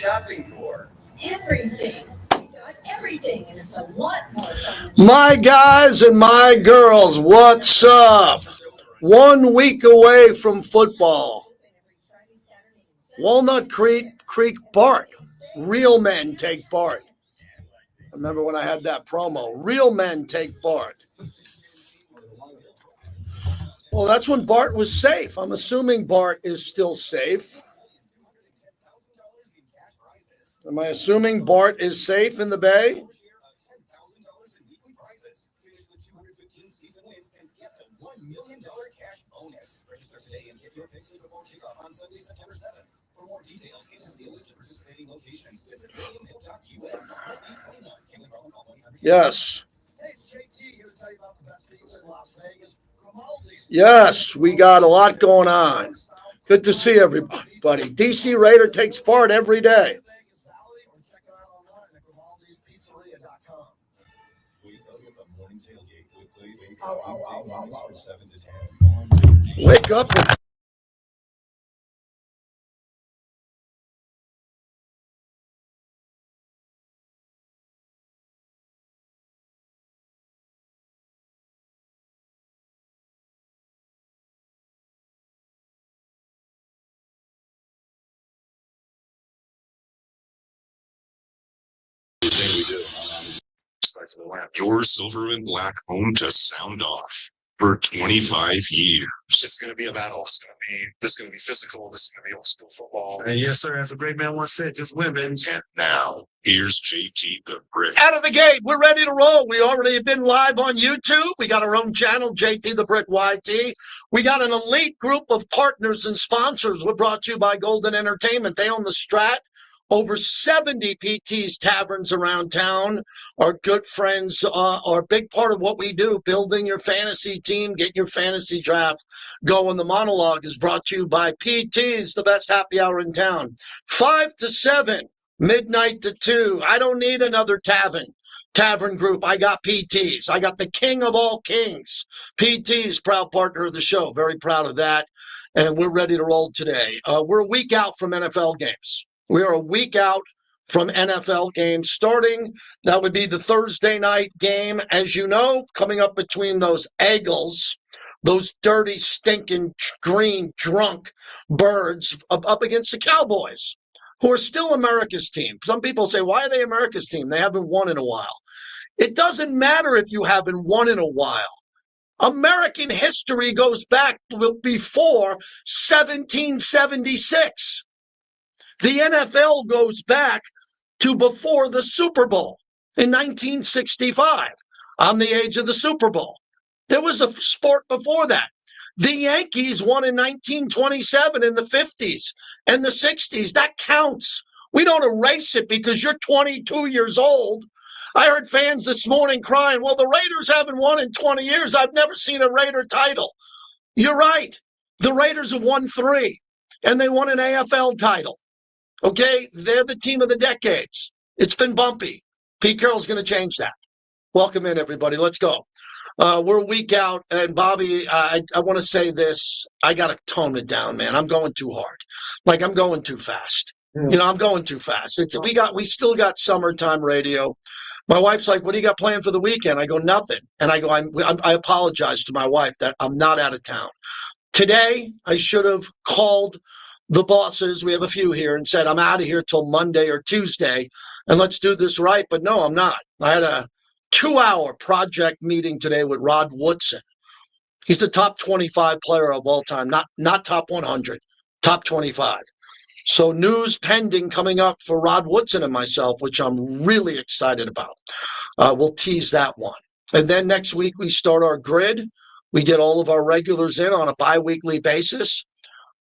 shopping for? Everything. We got everything, and it's a lot more fun. My guys and my girls, what's up? 1 week away from football. Walnut Creek Park. Real men take part. Remember when I had that promo? Real men take part. Well, that's when Bart was safe. I'm assuming Bart is still safe. Am I assuming Bart is safe in the Bay? Yes. Yes, we got a lot going on. Good to see everybody. DC Raider takes part every day. Wake up. Your silver and black home to sound off for 25 years. It's going to be a battle. This is going to be physical. This is going to be old school football. And yes, sir. As a great man once said, just win, baby. And now, here's JT the Brick. Out of the gate, we're ready to roll. We already have been live on YouTube. We got our own channel, JT the Brick YT. We got an elite group of partners and sponsors. We're brought to you by Golden Entertainment. They own the Strat. Over 70 PTs, taverns around town. Our good friends are a big part of what we do, building your fantasy team, getting your fantasy draft going. The monologue is brought to you by PTs, the best happy hour in town. 5 to 7, midnight to 2. I don't need another tavern group. I got PTs. I got the king of all kings. PTs, proud partner of the show. Very proud of that. And we're ready to roll today. We're a week out from NFL games. We are a week out from NFL games starting. That would be the Thursday night game, as you know, coming up between those Eagles, those dirty, stinking, green, drunk birds up against the Cowboys, who are still America's team. Some people say, why are they America's team? They haven't won in a while. It doesn't matter if you haven't won in a while. American history goes back before 1776. The NFL goes back to before the Super Bowl in 1965. I'm the age of the Super Bowl. There was a sport before that. The Yankees won in 1927 in the 50s and the 60s. That counts. We don't erase it because you're 22 years old. I heard fans this morning crying, well, the Raiders haven't won in 20 years. I've never seen a Raider title. You're right. The Raiders have won 3, and they won an AFL title. Okay, they're the team of the decades. It's been bumpy. Pete Carroll's going to change that. Welcome in, everybody. Let's go. We're a week out, and Bobby, I want to say this. I got to tone it down, man. I'm going too hard. Like, I'm going too fast. You know, I'm going too fast. We still got summertime radio. My wife's like, what do you got planned for the weekend? I go, nothing. And I go, I apologize to my wife that I'm not out of town. Today, I should have called the bosses, we have a few here, and said, I'm out of here till Monday or Tuesday, and let's do this right. But no, I'm not. I had a 2-hour project meeting today with Rod Woodson. He's the top 25 player of all time, not top 100, top 25. So news pending coming up for Rod Woodson and myself, which I'm really excited about. We'll tease that one. And then next week we start our grid. We get all of our regulars in on a bi-weekly basis.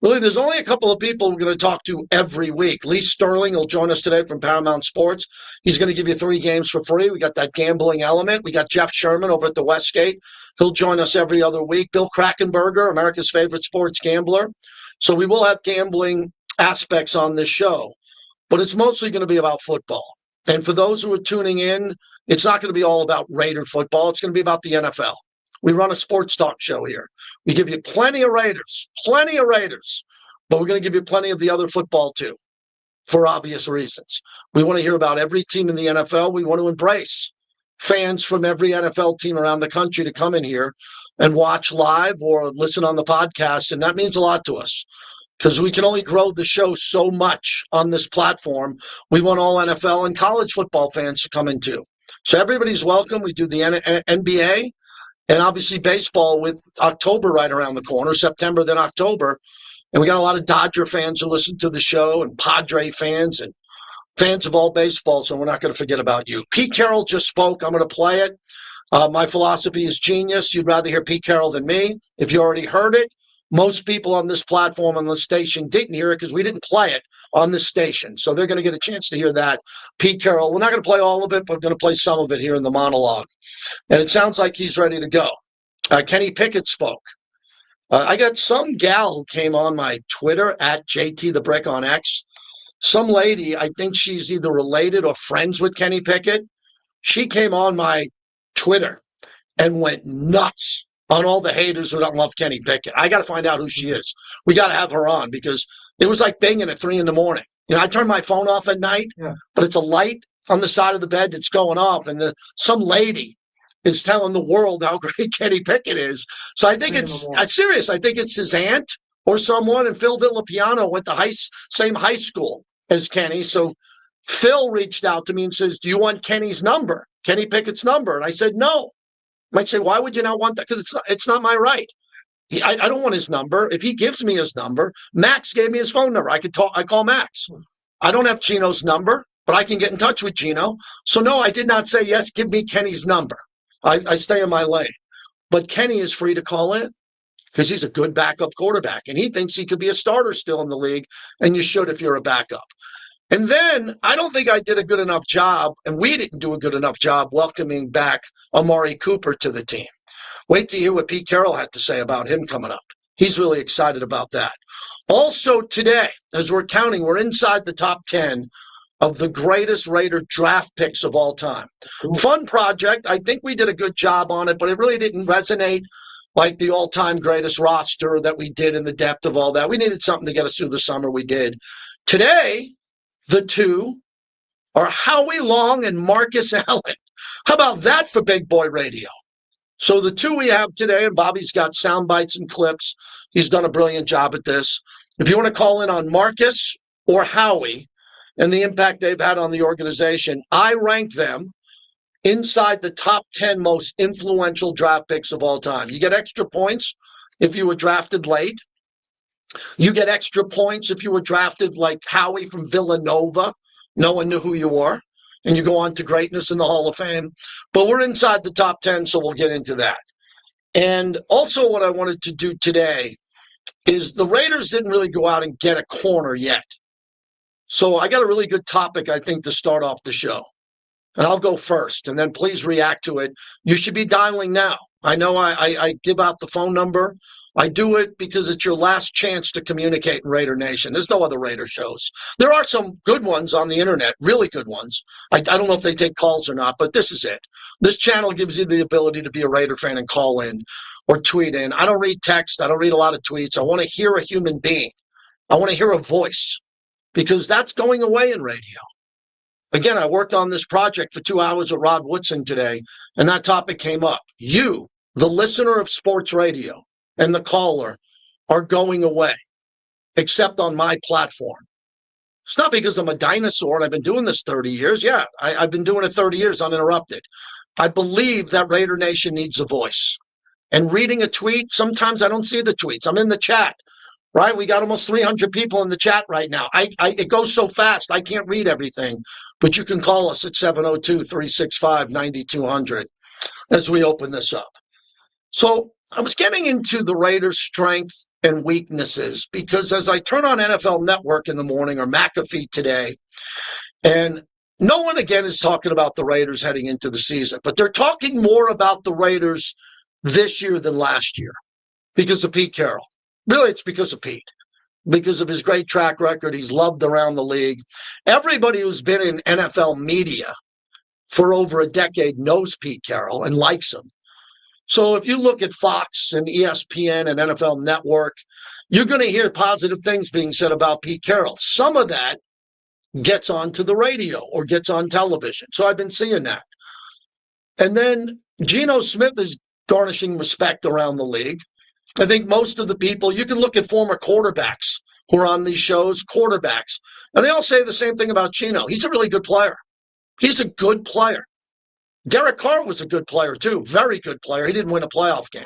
Really, there's only a couple of people we're going to talk to every week. Lee Sterling will join us today from Paramount Sports. He's going to give you 3 games for free. We got that gambling element. We got Jeff Sherman over at the Westgate. He'll join us every other week. Bill Krackenberger, America's favorite sports gambler. So we will have gambling aspects on this show, but it's mostly going to be about football. And for those who are tuning in, it's not going to be all about Raider football. It's going to be about the NFL. We run a sports talk show here. We give you plenty of Raiders, but we're going to give you plenty of the other football too. for obvious reasons. We want to hear about every team in the NFL. We want to embrace fans from every NFL team around the country to come in here and watch live or listen on the podcast. And that means a lot to us because we can only grow the show so much on this platform. We want all NFL and college football fans to come in too. So everybody's welcome. We do the NBA and obviously baseball with October right around the corner, September, then October. And we got a lot of Dodger fans who listen to the show and Padre fans and fans of all baseball, so we're not going to forget about you. Pete Carroll just spoke. I'm going to play it. My philosophy is genius. You'd rather hear Pete Carroll than me. If you already heard it, most people on this platform, on the station, didn't hear it because we didn't play it on this station. So they're going to get a chance to hear that. Pete Carroll, we're not going to play all of it, but we're going to play some of it here in the monologue. And it sounds like he's ready to go. Kenny Pickett spoke. I got some gal who came on my Twitter at JT the Brick on X. Some lady, I think she's either related or friends with Kenny Pickett. She came on my Twitter and went nuts on all the haters who don't love Kenny Pickett. I got to find out who she is. We got to have her on because it was like binging at 3 a.m. You know, I turn my phone off at night, but it's a light on the side of the bed that's going off, and some lady is telling the world how great Kenny Pickett is. So I think it's serious. I think it's his aunt or someone, and Phil Villapiano went to same high school as Kenny. So Phil reached out to me and says, do you want Kenny Pickett's number? And I said, no. I might say, why would you not want that? Because it's not my right. I don't want his number. If he gives me his number, Max gave me his phone number. I call Max. I don't have Gino's number, but I can get in touch with Gino. So no, I did not say, yes, give me Kenny's number. I stay in my lane. But Kenny is free to call in because he's a good backup quarterback, and he thinks he could be a starter still in the league, and you should if you're a backup. And then I don't think I did a good enough job, and we didn't do a good enough job welcoming back Amari Cooper to the team. Wait to hear what Pete Carroll had to say about him coming up. He's really excited about that. Also today, as we're counting, we're inside the top 10 of the greatest Raider draft picks of all time. Fun project. I think we did a good job on it, but it really didn't resonate like the all-time greatest roster that we did in the depth of all that. We needed something to get us through the summer. We did. Today, the two are Howie Long and Marcus Allen. How about that for Big Boy Radio? So the two we have today, and Bobby's got sound bites and clips. He's done a brilliant job at this. If you want to call in on Marcus or Howie and the impact they've had on the organization, I rank them inside the top 10 most influential draft picks of all time. You get extra points if you were drafted late. You get extra points if you were drafted like Howie from Villanova. No one knew who you were. And you go on to greatness in the Hall of Fame. But we're inside the top 10, so we'll get into that. And also what I wanted to do today is the Raiders didn't really go out and get a corner yet. So I got a really good topic, I think, to start off the show. And I'll go first, and then please react to it. You should be dialing now. I know I give out the phone number. I do it because it's your last chance to communicate in Raider Nation. There's no other Raider shows. There are some good ones on the internet, really good ones. I don't know if they take calls or not, but this is it. This channel gives you the ability to be a Raider fan and call in or tweet in. I don't read text. I don't read a lot of tweets. I want to hear a human being. I want to hear a voice because that's going away in radio. Again, I worked on this project for 2 hours with Rod Woodson today, and that topic came up. You, the listener of sports radio, and the caller are going away, except on my platform. It's not because I'm a dinosaur and I've been doing this 30 years. Yeah, I've been doing it 30 years uninterrupted. I believe that Raider Nation needs a voice. And reading a tweet, sometimes I don't see the tweets. I'm in the chat, right? We got almost 300 people in the chat right now. It goes so fast, I can't read everything. But you can call us at 702-365-9200 as we open this up. So I was getting into the Raiders' strengths and weaknesses because as I turn on NFL Network in the morning or McAfee today, and no one again is talking about the Raiders heading into the season, but they're talking more about the Raiders this year than last year because of Pete Carroll. Really, it's because of Pete, because of his great track record. He's loved around the league. Everybody who's been in NFL media for over a decade knows Pete Carroll and likes him. So if you look at Fox and ESPN and NFL Network, you're going to hear positive things being said about Pete Carroll. Some of that gets onto the radio or gets on television. So I've been seeing that. And then Geno Smith is garnishing respect around the league. I think most of the people, you can look at former quarterbacks who are on these shows, quarterbacks, and they all say the same thing about Geno. He's a really good player. He's a good player. Derek Carr was a good player too, very good player. He didn't win a playoff game.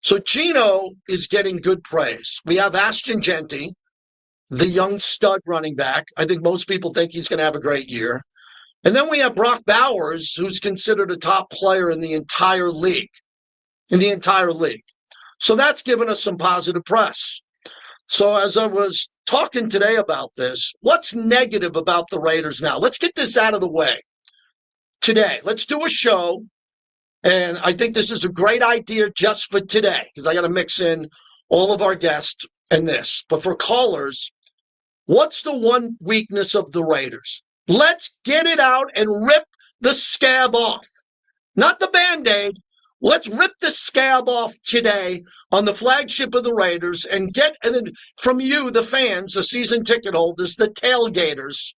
So Geno is getting good praise. We have Ashton Genty, the young stud running back. I think most people think he's going to have a great year. And then we have Brock Bowers, who's considered a top player in the entire league. So that's given us some positive press. So as I was talking today about this, what's negative about the Raiders now? Let's get this out of the way today. Let's do a show. And I think this is a great idea just for today, because I got to mix in all of our guests and this. But for callers, what's the one weakness of the Raiders? Let's get it out and rip the scab off. Not the Band-Aid. Let's rip the scab off today on the flagship of the Raiders and get from you, the fans, the season ticket holders, the tailgaters.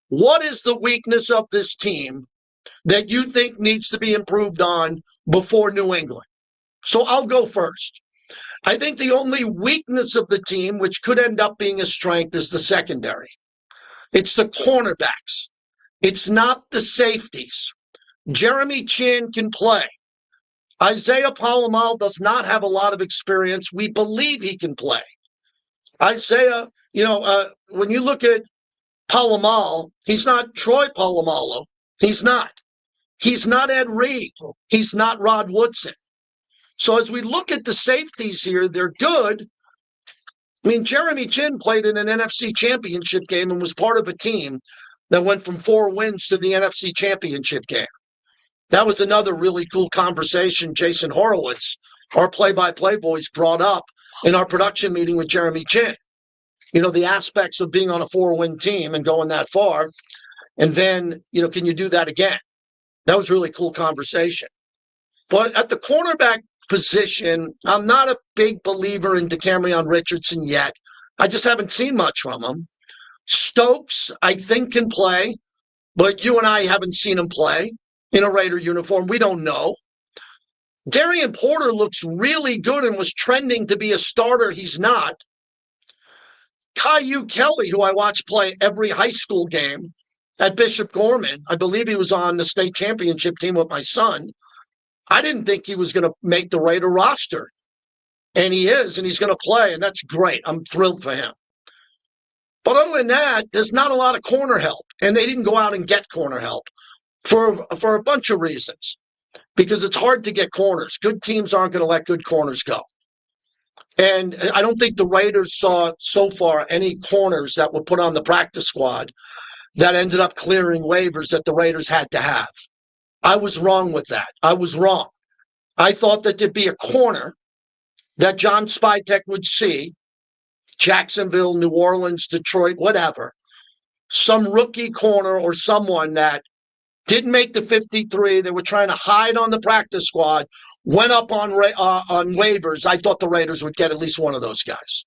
What is the weakness of this team that you think needs to be improved on before New England? So I'll go first. I think the only weakness of the team, which could end up being a strength, is the secondary. It's the cornerbacks. It's not the safeties. Jeremy Chin can play. Isaiah Palomal does not have a lot of experience. We believe he can play. Isaiah, when you look at Palomal, he's not Troy Polamalu. He's not. He's not Ed Reed. He's not Rod Woodson. So as we look at the safeties here, they're good. I mean, Jeremy Chin played in an NFC championship game and was part of a team that went from 4 wins to the NFC championship game. That was another really cool conversation Jason Horowitz, our play-by-play voice, brought up in our production meeting with Jeremy Chin. The aspects of being on a 4-win team and going that far. And then, can you do that again? That was a really cool conversation. But at the cornerback position, I'm not a big believer in DeCamerion Richardson yet. I just haven't seen much from him. Stokes, I think, can play, but you and I haven't seen him play in a Raider uniform. We don't know. Darian Porter looks really good and was trending to be a starter. He's not. Caillou Kelly, who I watch play every high school game at Bishop Gorman, I believe he was on the state championship team with my son. I didn't think he was going to make the Raider roster. And he is, and he's going to play, and that's great. I'm thrilled for him. But other than that, there's not a lot of corner help. And they didn't go out and get corner help for a bunch of reasons. Because it's hard to get corners. Good teams aren't going to let good corners go. And I don't think the Raiders saw so far any corners that were put on the practice squad that ended up clearing waivers that the Raiders had to have. I was wrong with that. I was wrong. I thought that there'd be a corner that John Spytek would see, Jacksonville, New Orleans, Detroit, whatever, some rookie corner or someone that didn't make the 53. They were trying to hide on the practice squad, went up on waivers. I thought the Raiders would get at least one of those guys.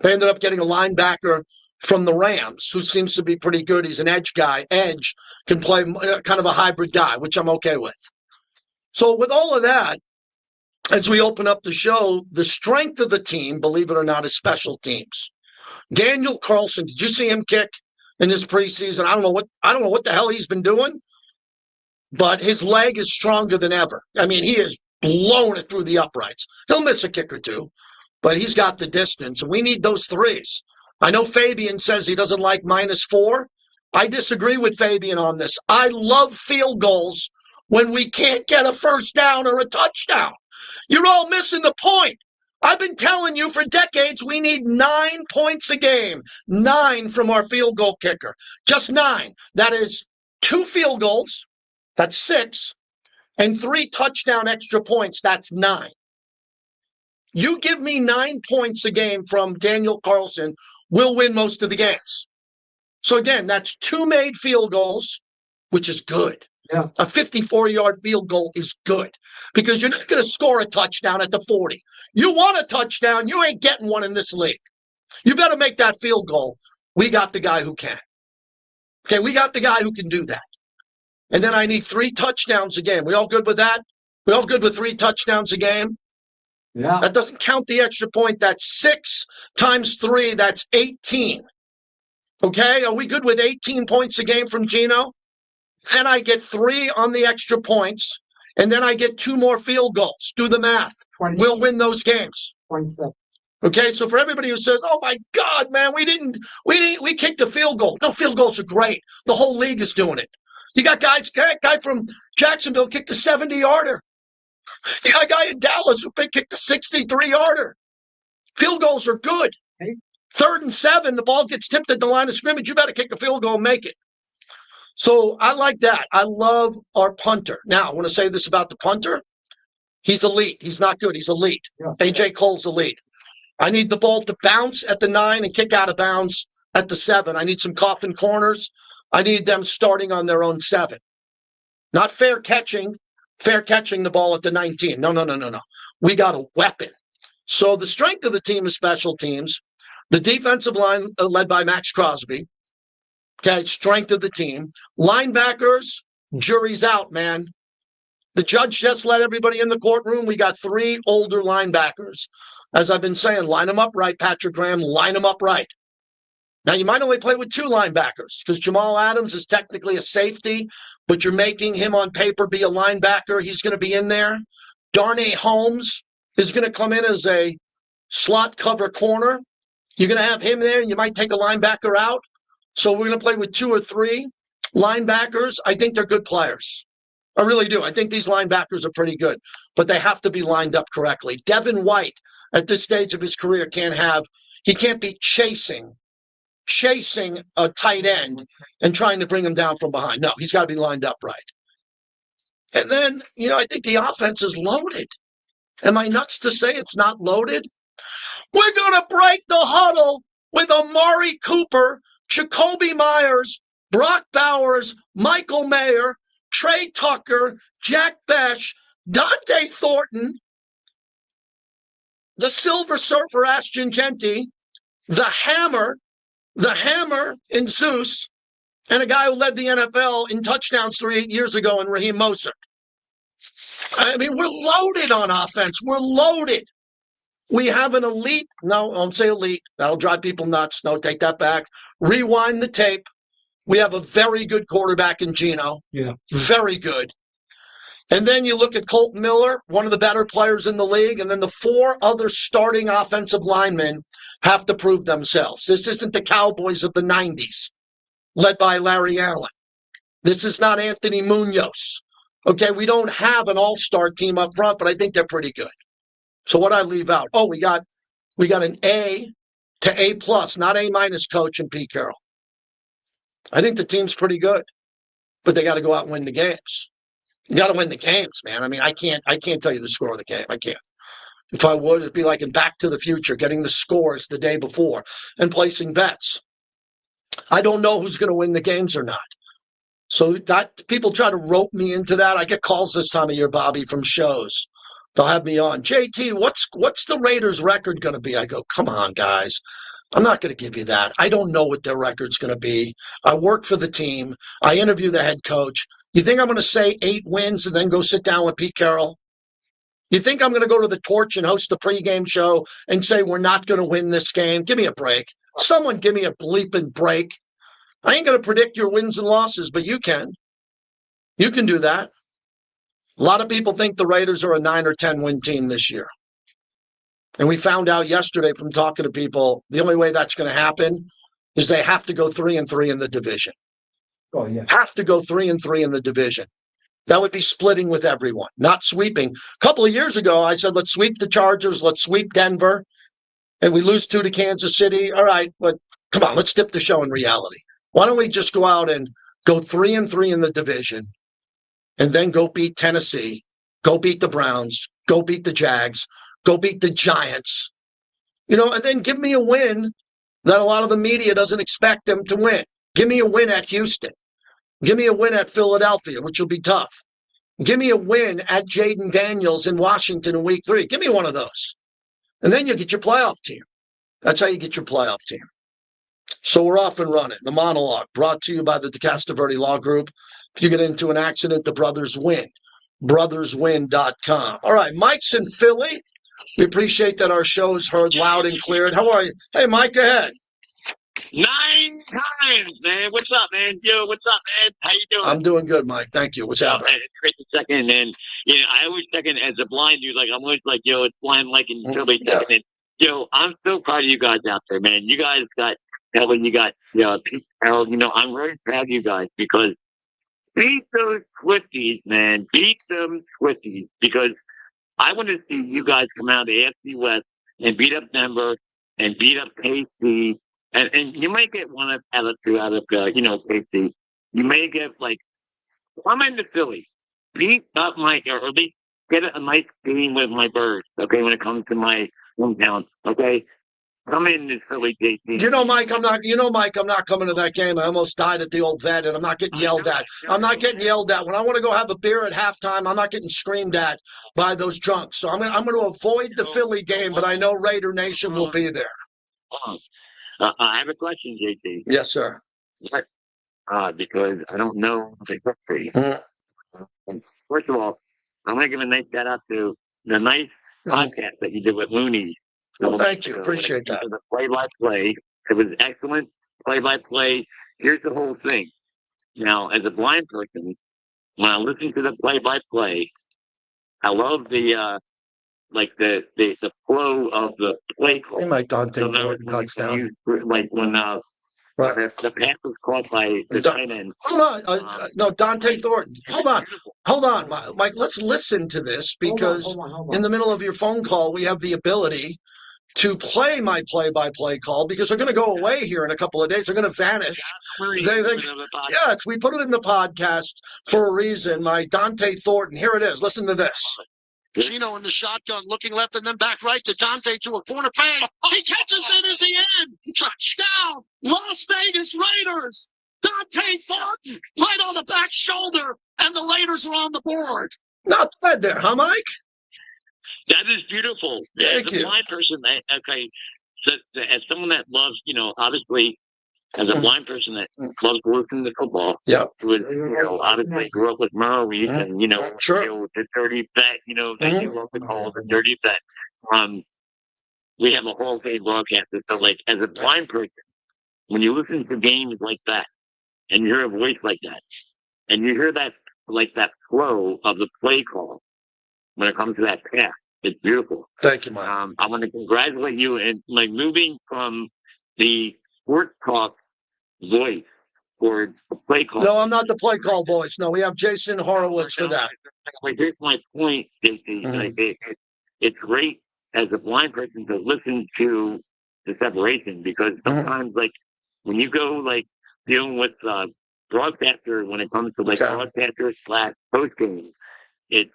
They ended up getting a linebacker from the Rams, who seems to be pretty good. He's an edge guy. Edge can play kind of a hybrid guy, which I'm okay with. So with all of that, as we open up the show, the strength of the team, believe it or not, is special teams. Daniel Carlson, did you see him kick in this preseason? I don't know what the hell he's been doing, but his leg is stronger than ever. I mean, he has blown it through the uprights. He'll miss a kick or two, but he's got the distance. We need those threes. I know Fabian says he doesn't like -4. I disagree with Fabian on this. I love field goals when we can't get a first down or a touchdown. You're all missing the point. I've been telling you for decades we need 9 points a game. 9 from our field goal kicker. Just 9. That is 2 field goals. That's 6. And 3 touchdown extra points. That's 9. You give me 9 points a game from Daniel Carlson, we'll win most of the games. So again, that's 2 made field goals, which is good. Yeah. A 54-yard field goal is good because you're not going to score a touchdown at the 40. You want a touchdown, you ain't getting one in this league. You better make that field goal. We got the guy who can. Okay, we got the guy who can do that. And then I need 3 touchdowns a game. We all good with that? We all good with 3 touchdowns a game? Yeah. That doesn't count the extra point. That's 6 times 3. That's 18. Okay, are we good with 18 points a game from Gino? Then I get 3 on the extra points, and then I get 2 more field goals. Do the math. 20, We'll win those games. 27. Okay, so for everybody who says, "Oh my God, man, we kicked a field goal." No, field goals are great. The whole league is doing it. You got guy from Jacksonville kicked a 70-yarder. You got a guy in Dallas who kicked a 63-yarder. Field goals are good. Okay. 3rd and 7, the ball gets tipped at the line of scrimmage. You better kick a field goal and make it. So I like that. I love our punter. Now, I want to say this about the punter. He's elite. He's not good. He's elite. Yeah. A.J. Cole's elite. I need the ball to bounce at the 9 and kick out of bounds at the 7. I need some coffin corners. I need them starting on their own 7. Not fair catching the ball at the 19. No. We got a weapon. So the strength of the team is special teams. The defensive line led by Max Crosby. Okay, strength of the team. Linebackers, jury's out, man. The judge just let everybody in the courtroom. We got 3 older linebackers. As I've been saying, line them up right, Patrick Graham, line them up right. Now, you might only play with 2 linebackers because Jamal Adams is technically a safety, but you're making him on paper be a linebacker. He's going to be in there. Darnay Holmes is going to come in as a slot cover corner. You're going to have him there, and you might take a linebacker out. So we're going to play with 2 or 3 linebackers. I think they're good players. I really do. I think these linebackers are pretty good, but they have to be lined up correctly. Devin White, at this stage of his career, he can't be chasing a tight end and trying to bring him down from behind. No, he's got to be lined up right. And then, I think the offense is loaded. Am I nuts to say it's not loaded? We're going to break the huddle with Amari Cooper, Jacoby Myers, Brock Bowers, Michael Mayer, Trey Tucker, Jack Besh, Dante Thornton, the Silver Surfer Ashton Genty, the Hammer in Zeus, and a guy who led the NFL in touchdowns 3 years ago in Raheem Mostert. I mean, we're loaded on offense. We're loaded. We have an elite. No, I don't say elite. That'll drive people nuts. No, take that back. Rewind the tape. We have a very good quarterback in Gino. Yeah. Very good. And then you look at Colton Miller, one of the better players in the league, and then the 4 other starting offensive linemen have to prove themselves. This isn't the Cowboys of the 90s, led by Larry Allen. This is not Anthony Munoz. Okay, we don't have an all-star team up front, but I think they're pretty good. So what I leave out? Oh, we got an A to A+, not A- coach and Pete Carroll. I think the team's pretty good, but they got to go out and win the games. You got to win the games, man. I mean, I can't tell you the score of the game. I can't. If I would, it'd be like in Back to the Future, getting the scores the day before and placing bets. I don't know who's going to win the games or not. So that people try to rope me into that. I get calls this time of year, Bobby, from shows. They'll have me on. JT, what's the Raiders' record going to be? I go, come on, guys. I'm not going to give you that. I don't know what their record's going to be. I work for the team. I interview the head coach. You think I'm going to say 8 wins and then go sit down with Pete Carroll? You think I'm going to go to the Torch and host the pregame show and say we're not going to win this game? Give me a break. Someone give me a bleeping break. I ain't going to predict your wins and losses, but you can. You can do that. A lot of people think the Raiders are a 9 or 10 win team this year. And we found out yesterday from talking to people, the only way that's going to happen is they have to go 3-3 in the division. Oh, yeah. Have to go 3-3 in the division. That would be splitting with everyone, not sweeping. A couple of years ago, I said, let's sweep the Chargers, let's sweep Denver, and we lose 2 to Kansas City. All right, but come on, let's dip the show in reality. Why don't we just go out and go 3-3 in the division and then go beat Tennessee, go beat the Browns, go beat the Jags, go beat the Giants, and then give me a win that a lot of the media doesn't expect them to win. Give me a win at Houston. Give me a win at Philadelphia, which will be tough. Give me a win at Jaden Daniels in Washington in week 3. Give me one of those. And then you get your playoff team. That's how you get your playoff team. So we're off and running. The monologue brought to you by the DeCastroverde Law Group. If you get into an accident, the brothers win. Brotherswin.com. All right, Mike's in Philly. We appreciate that our show is heard loud and clear. How are you? Hey, Mike, go ahead. 9 times, man. What's up, man? Yo, what's up, man? How you doing? I'm doing good, Mike. Thank you. What's happening? It's great to second, and I always second as a blind dude. Like I'm always like, yo, it's blind like in Philly second. And, yo, I'm so proud of you guys out there, man. You guys got Helen, you got Pete Carroll. I'm really proud of you guys because beat those Swifties, man. Beat them Swifties because I want to see you guys come out of the AFC West and beat up Denver and beat up KC. And you might get one out of two out of KC. You may get I'm into Philly. Beat up or at least get a nice game with my birds. Okay, when it comes to my hometown. Okay, come in this Philly, JC. Mike, I'm not coming to that game. I almost died at the old vet, and I'm not getting yelled at. I'm not getting yelled at. When I want to go have a beer at halftime, I'm not getting screamed at by those drunks. So I'm going to avoid the Philly game, but I know Raider Nation will be there. I have a question, JT. Yes, sir. Because I don't know the history. First of all, I'm going to give a nice shout out to the nice podcast that you did with Looney. Well, thank you. Appreciate that. The play-by-play. It was excellent play-by-play. Here's the whole thing. Now, as a blind person, when I listen to the play-by-play, I love the flow of the play call. Hey, Mike Dante Thornton cuts down. Like when the pass was caught by the tight end. Hold on. No, Dante Thornton. Hold on, Mike. Let's listen to this because hold on. In the middle of your phone call, we have the ability to play my play-by-play call because they're going to go away here in a couple of days. They're going to vanish. Yes, we put it in the podcast for a reason. My Dante Thornton. Here it is. Listen to this. Gino in the shotgun, looking left and then back right to Dante to a corner pass. He catches it at the end. Touchdown, Las Vegas Raiders. Dante Thornton right on the back shoulder, and the Raiders are on the board. Not bad there, huh, Mike? That is beautiful. Thank you. As a blind person, so as someone that loves, obviously, as a blind person that loves to listen to football, who was, obviously grew up with Maurice and, sure. The dirty bet, that you love to call the dirty bet. We have a Hall of Fame broadcaster. So, as a blind person, when you listen to games like that, and you hear a voice like that, and you hear that, that flow of the play call, when it comes to that pass, it's beautiful. Thank you, Mike. I want to congratulate you and moving from the sports talk voice or play call. No, I'm not the play call voice. No, we have Jason Horowitz for that. Here's my point, JC. It's great as a blind person to listen to the separation because sometimes, when you go dealing with broadcaster, when it comes to broadcaster / post game, it's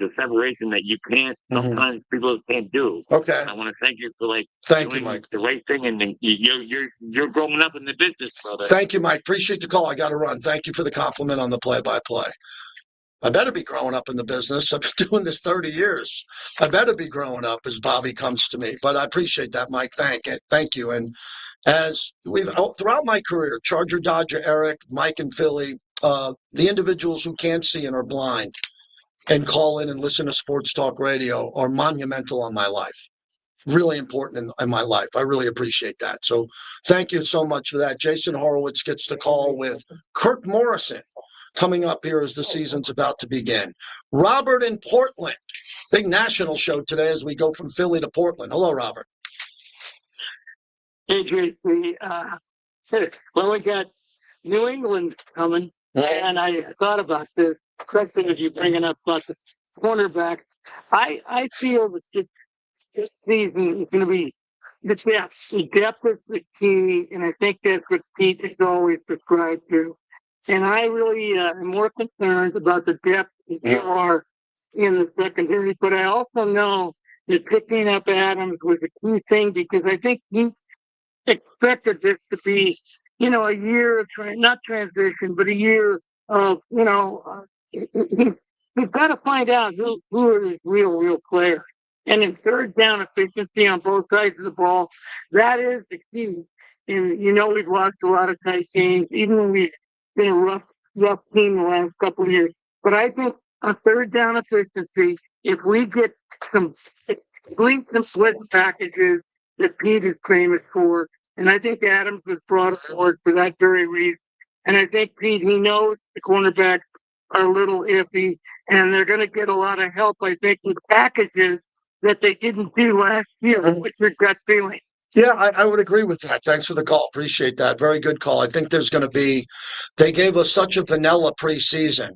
a separation that you can't. Sometimes people can't do. Okay. I want to thank you for Thank doing you, Mike. the right thing, and you're growing up in the business, brother. Thank you, Mike. Appreciate the call. I got to run. Thank you for the compliment on the play-by-play. I better be growing up in the business. I've been doing this 30 years. I better be growing up as Bobby comes to me. But I appreciate that, Mike. Thank you. And as throughout my career, Charger, Dodger, Eric, Mike, and Philly, the individuals who can't see and are blind and call in and listen to sports talk radio are monumental on my life. Really important in my life. I really appreciate that. So thank you so much for that. Jason Horowitz gets the call with Kirk Morrison coming up here as the season's about to begin. Robert in Portland. Big national show today as we go from Philly to Portland. Hello, Robert. Hey, JC. Well, we got New England coming, and I thought about this, especially as you bringing up about the cornerback. I feel that this season is going to be the depth. The depth is the key, and I think that's what Pete is always prescribed to. And I really am more concerned about the depth that you are in the secondary. But I also know that picking up Adams was a key thing because I think he expected this to be, a year of not transition, but a year of, we've got to find out who are his real players. And in third down efficiency on both sides of the ball, that is the key. and we've lost a lot of tight games, even when we've been a rough team the last couple of years. But I think a third down efficiency, if we get some split packages that Pete is famous for, and I think Adams was brought forward for that very reason. And I think Pete, he knows the cornerbacks are a little iffy, and they're going to get a lot of help, I think, with packages that they didn't do last year, which is gut feeling. Yeah, I would agree with that. Thanks for the call. Appreciate that. Very good call. I think there's going to be, they gave us such a vanilla preseason.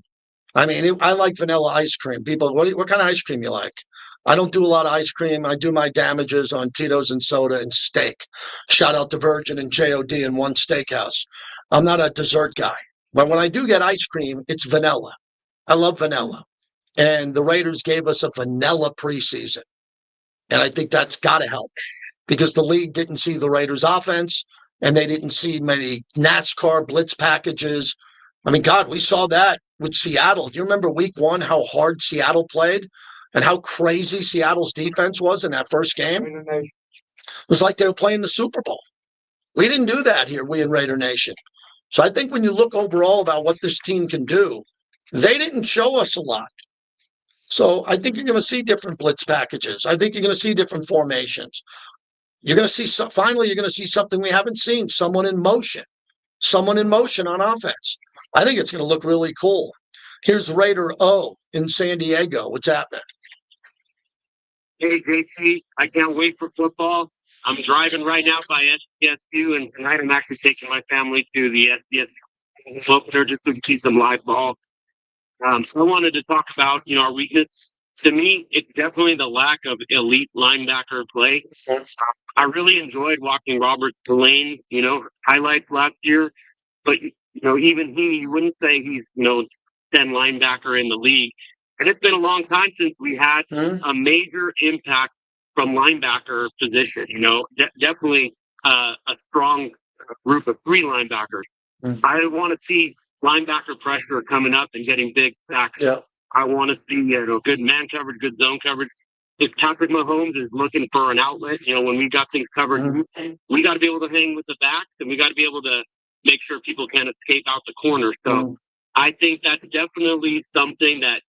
I mean, I like vanilla ice cream. People, what kind of ice cream you like? I don't do a lot of ice cream. I do my damages on Tito's and soda and steak. Shout out to Virgin and JOD in one steakhouse. I'm not a dessert guy. But when I do get ice cream, it's vanilla. I love vanilla. And the Raiders gave us a vanilla preseason. And I think that's got to help because the league didn't see the Raiders offense and they didn't see many NASCAR blitz packages. I mean, God, we saw that with Seattle. You remember week 1, how hard Seattle played and how crazy Seattle's defense was in that first game? It was like they were playing the Super Bowl. We didn't do that here, we in Raider Nation. So I think when you look overall about what this team can do, they didn't show us a lot. So I think you're going to see different blitz packages. I think you're going to see different formations. You're going to see, finally, you're going to see something we haven't seen, someone in motion on offense. I think it's going to look really cool. Here's Raider O in San Diego. What's happening? Hey, JT, I can't wait for football. I'm driving right now by SDSU, and tonight I'm actually taking my family to the SDSU opener just to see some live ball. I wanted to talk about, our weakness. To me, it's definitely the lack of elite linebacker play. I really enjoyed watching Robert Delane, highlights last year. But, even you wouldn't say he's, 10 linebacker in the league. And it's been a long time since we had a major impact from linebacker position. Definitely a strong group of 3 linebackers. I want to see linebacker pressure coming up and getting big sacks. Yeah. I want to see good man coverage, good zone coverage. If Patrick Mahomes is looking for an outlet, when we got things covered, we got to be able to hang with the backs, and we got to be able to make sure people can't escape out the corner. So I think that's definitely something that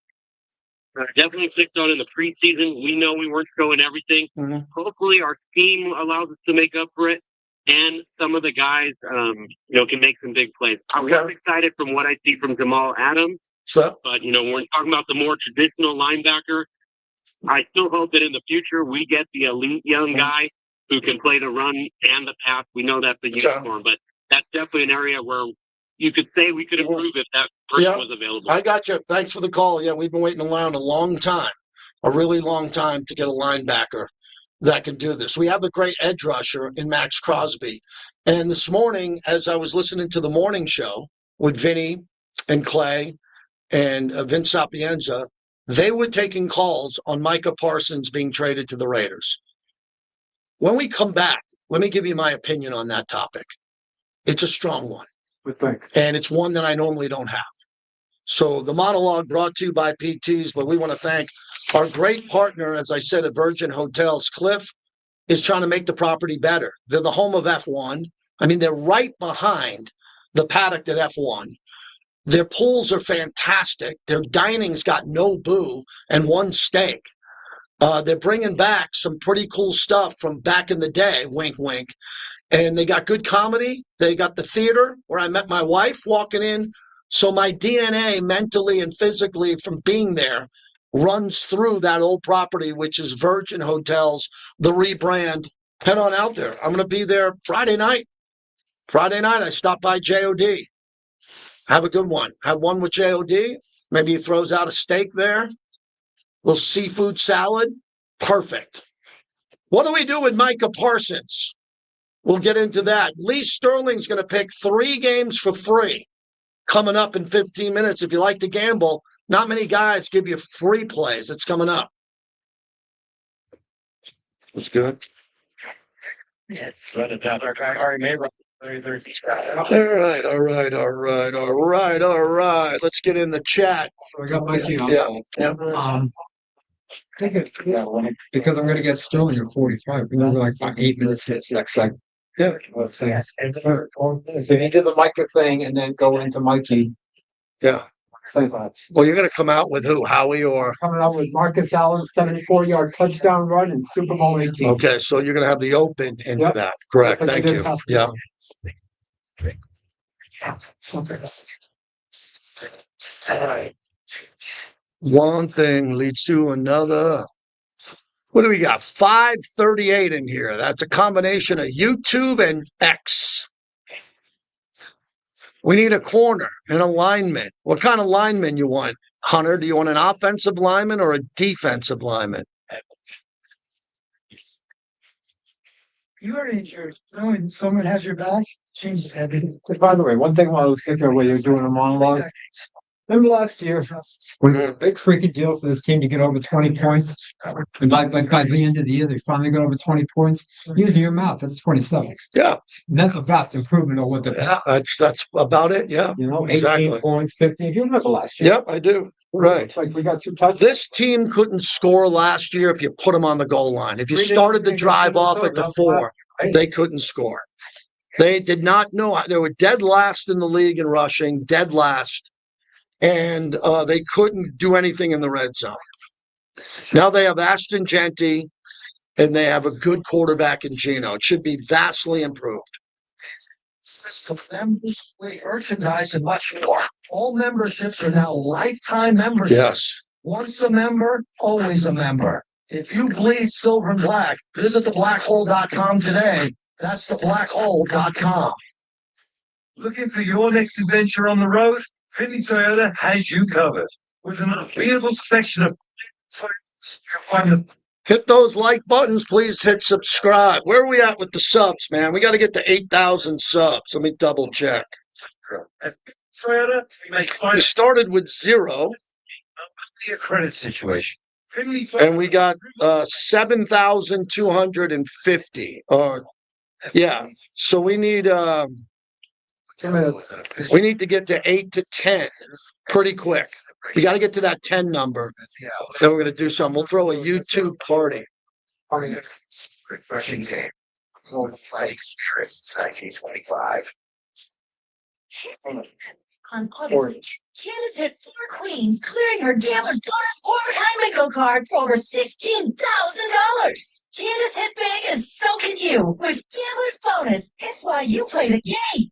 definitely clicked on in the preseason. We know we weren't showing everything. Hopefully our team allows us to make up for it. And some of the guys, can make some big plays. I was excited from what I see from Jamal Adams. But, when we're talking about the more traditional linebacker, I still hope that in the future we get the elite young guy who can play the run and the pass. We know that's the uniform, but that's definitely an area where you could say we could improve if that person was available. I got you. Thanks for the call. Yeah, we've been waiting around a long time, a really long time to get a linebacker that can do this. We have a great edge rusher in Max Crosby. And this morning, as I was listening to the morning show with Vinny and Clay and Vince Sapienza, they were taking calls on Micah Parsons being traded to the Raiders. When we come back, let me give you my opinion on that topic. It's a strong one. And it's one that I normally don't have. So the monologue brought to you by PTs, but we want to thank our great partner, as I said, at Virgin Hotels. Cliff is trying to make the property better. They're the home of F1. I mean, they're right behind the paddock at F1. Their pools are fantastic. Their dining's got no boo and one steak. They're bringing back some pretty cool stuff from back in the day, wink, wink. And they got good comedy. They got the theater where I met my wife walking in. So my DNA mentally and physically from being there runs through that old property, which is Virgin Hotels, the rebrand. Head on out there. I'm going to be there Friday night. I stop by JOD. Have a good one. Have one with JOD. Maybe he throws out a steak there. Little seafood salad. Perfect. What do we do with Micah Parsons? We'll get into that. Lee Sterling's going to pick 3 games for free coming up in 15 minutes. If you like to gamble, not many guys give you free plays. It's coming up. That's good. Yes. All right. Let's get in the chat. So I got my team. Yeah. I think it's because I'm going to get Sterling at 45. We're like 8 minutes hits next segment. Yeah. If they do the Micah thing and then go into Mikey. Yeah. Same thoughts. Well, you're going to come out with who? Howie or? Coming out with Marcus Allen, 74-yard touchdown run in Super Bowl 18. Okay, so you're going to have the open into that. Correct. Thank you. Yeah. One thing leads to another. What do we got? 538 in here. That's a combination of YouTube and X. We need a corner and a lineman. What kind of lineman you want, Hunter? Do you want an offensive lineman or a defensive lineman? You are injured. Knowing someone has your back, change it. By the way, one thing while I was sitting there while you're doing a monologue. Remember last year when it was a big freaking deal for this team to get over 20 points? And by the end of the year, they finally got over 20 points. Using your mouth, that's 27. Yeah. And that's a vast improvement on what the Yeah, that's about it. Yeah. 18 exactly. points, 15. You remember last year? Yep, I do. Right. It's like we got 2 touchdowns. This team couldn't score last year if you put them on the goal line. If you started the drive off at the 4, they couldn't score. They did not know. They were dead last in the league in rushing, dead last. And they couldn't do anything in the red zone. Now they have Ashton Genty, and they have a good quarterback in Gino. It should be vastly improved. The members, merchandise, and much more. All memberships are now lifetime memberships. Yes. Once a member, always a member. If you bleed silver and black, visit theblackhole.com today. That's theblackhole.com. Looking for your next adventure on the road? Finley Toyota has you covered. With an unbeatable selection of you'll find the Hit those like buttons, please. Hit subscribe. Where are we at with the subs, man? We got to get to 8,000 subs. Let me double check. Toyota. We started with 0. A credit situation. And we got 7,250. Yeah. So we need to get to 8 to 10 pretty quick. We got to get to that 10 number. Then we're going to do something. We'll throw a YouTube party. Refreshing game. Fight experience 1925. On August, Candace hit 4 queens, clearing her gambler's bonus overtime bingo card for over $16,000. Candace hit big and so can you with Gambler's Bonus. It's why you play the game.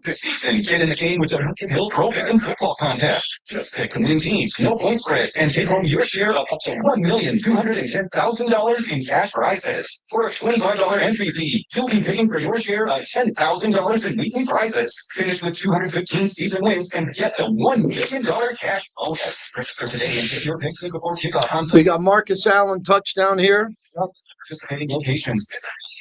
This season, get in the game with the Lincoln Hill Pro Pick'em Football Contest. Just pick the winning teams, no point spreads, and take home your share of up to $1,210,000 in cash prizes. For a $25 entry fee, you'll be paying for your share of $10,000 in weekly prizes. Finish with 215 season wins and get the $1 million cash bonus. Register today and get your picks in before kickoff on So we got Marcus Allen touchdown here. participating locations.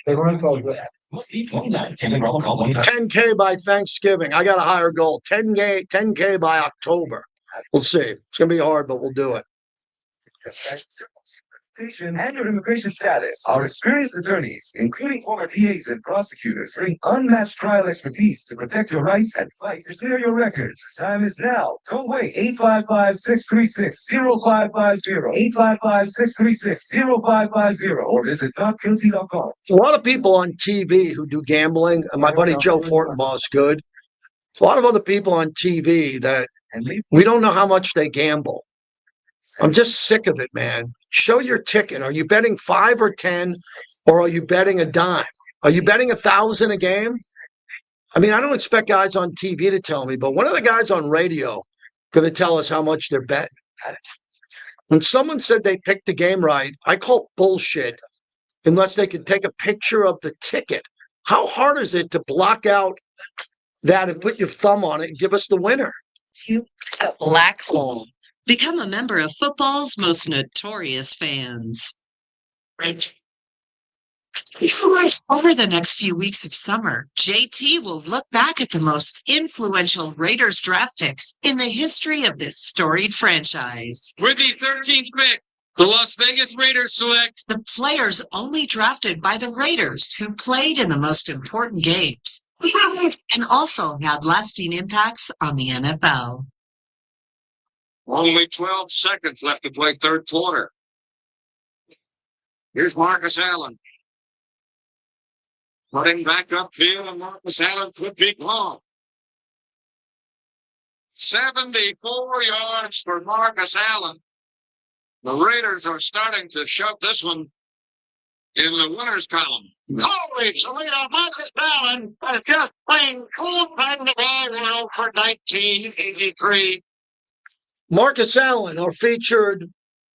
They were involved with that. Must be 29. Can enroll call 10K by Thanksgiving. I got a higher goal. 10K by October. We'll see. It's going to be hard, but we'll do it. And your immigration status. Our experienced attorneys, including former PAs and prosecutors, bring unmatched trial expertise to protect your rights and fight to clear your records. Time is now. Don't wait. 855-636-0550. 855-636-0550. Or visit notguilty.com. A lot of people on TV who do gambling. And my buddy Joe Fortenbaugh is good. A lot of other people on TV that we don't know how much they gamble. I'm just sick of it, man. Show your ticket. Are you betting 5 or 10, or are you betting a dime? Are you betting 1,000 a game? I mean, I don't expect guys on TV to tell me, but when are the guys on radio going to tell us how much they're betting? When someone said they picked the game right, I call bullshit unless they can take a picture of the ticket. How hard is it to block out that and put your thumb on it and give us the winner? Black Hole. Become a member of football's most notorious fans. Over the next few weeks of summer, JT will look back at the most influential Raiders draft picks in the history of this storied franchise. With the 13th pick, the Las Vegas Raiders select the players only drafted by the Raiders who played in the most important games and also had lasting impacts on the NFL. only 12 seconds left to play third quarter. Here's Marcus Allen. Running back upfield, and Marcus Allen could be gone. 74 yards for Marcus Allen. The Raiders are starting to shove this one in the winners column. Holy Toledo, Marcus Allen has just played full time the ball well for 1983. Marcus Allen, our featured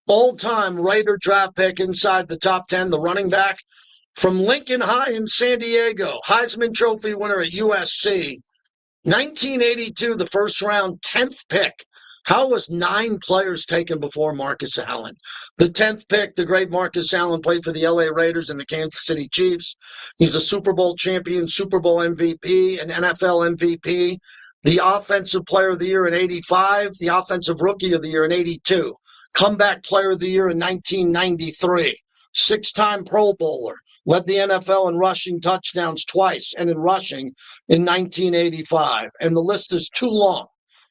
all-time Raider draft pick inside the top 10, the running back from Lincoln High in San Diego, Heisman Trophy winner at USC. 1982, the first round, 10th pick. How was 9 players taken before Marcus Allen? The 10th pick, the great Marcus Allen, played for the LA Raiders and the Kansas City Chiefs. He's a Super Bowl champion, Super Bowl MVP, an NFL MVP, the Offensive Player of the Year in 85, the Offensive Rookie of the Year in 82, Comeback Player of the Year in 1993, 6-time Pro Bowler, led the NFL in rushing touchdowns twice and in rushing in 1985. And the list is too long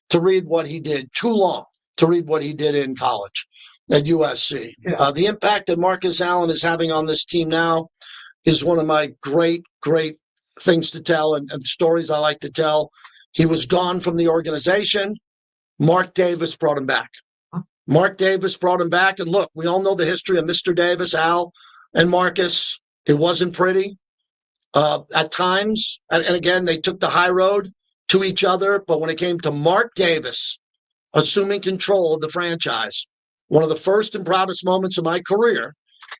to read what he did, too long to read what he did in college at USC. Yeah. The impact that Marcus Allen is having on this team now is one of my great, great things to tell and stories I like to tell. He was gone from the organization. Mark Davis brought him back. Mark Davis brought him back. And look, we all know the history of Mr. Davis, Al, and Marcus. It wasn't pretty at times. And again, they took the high road to each other. But when it came to Mark Davis assuming control of the franchise, one of the first and proudest moments of my career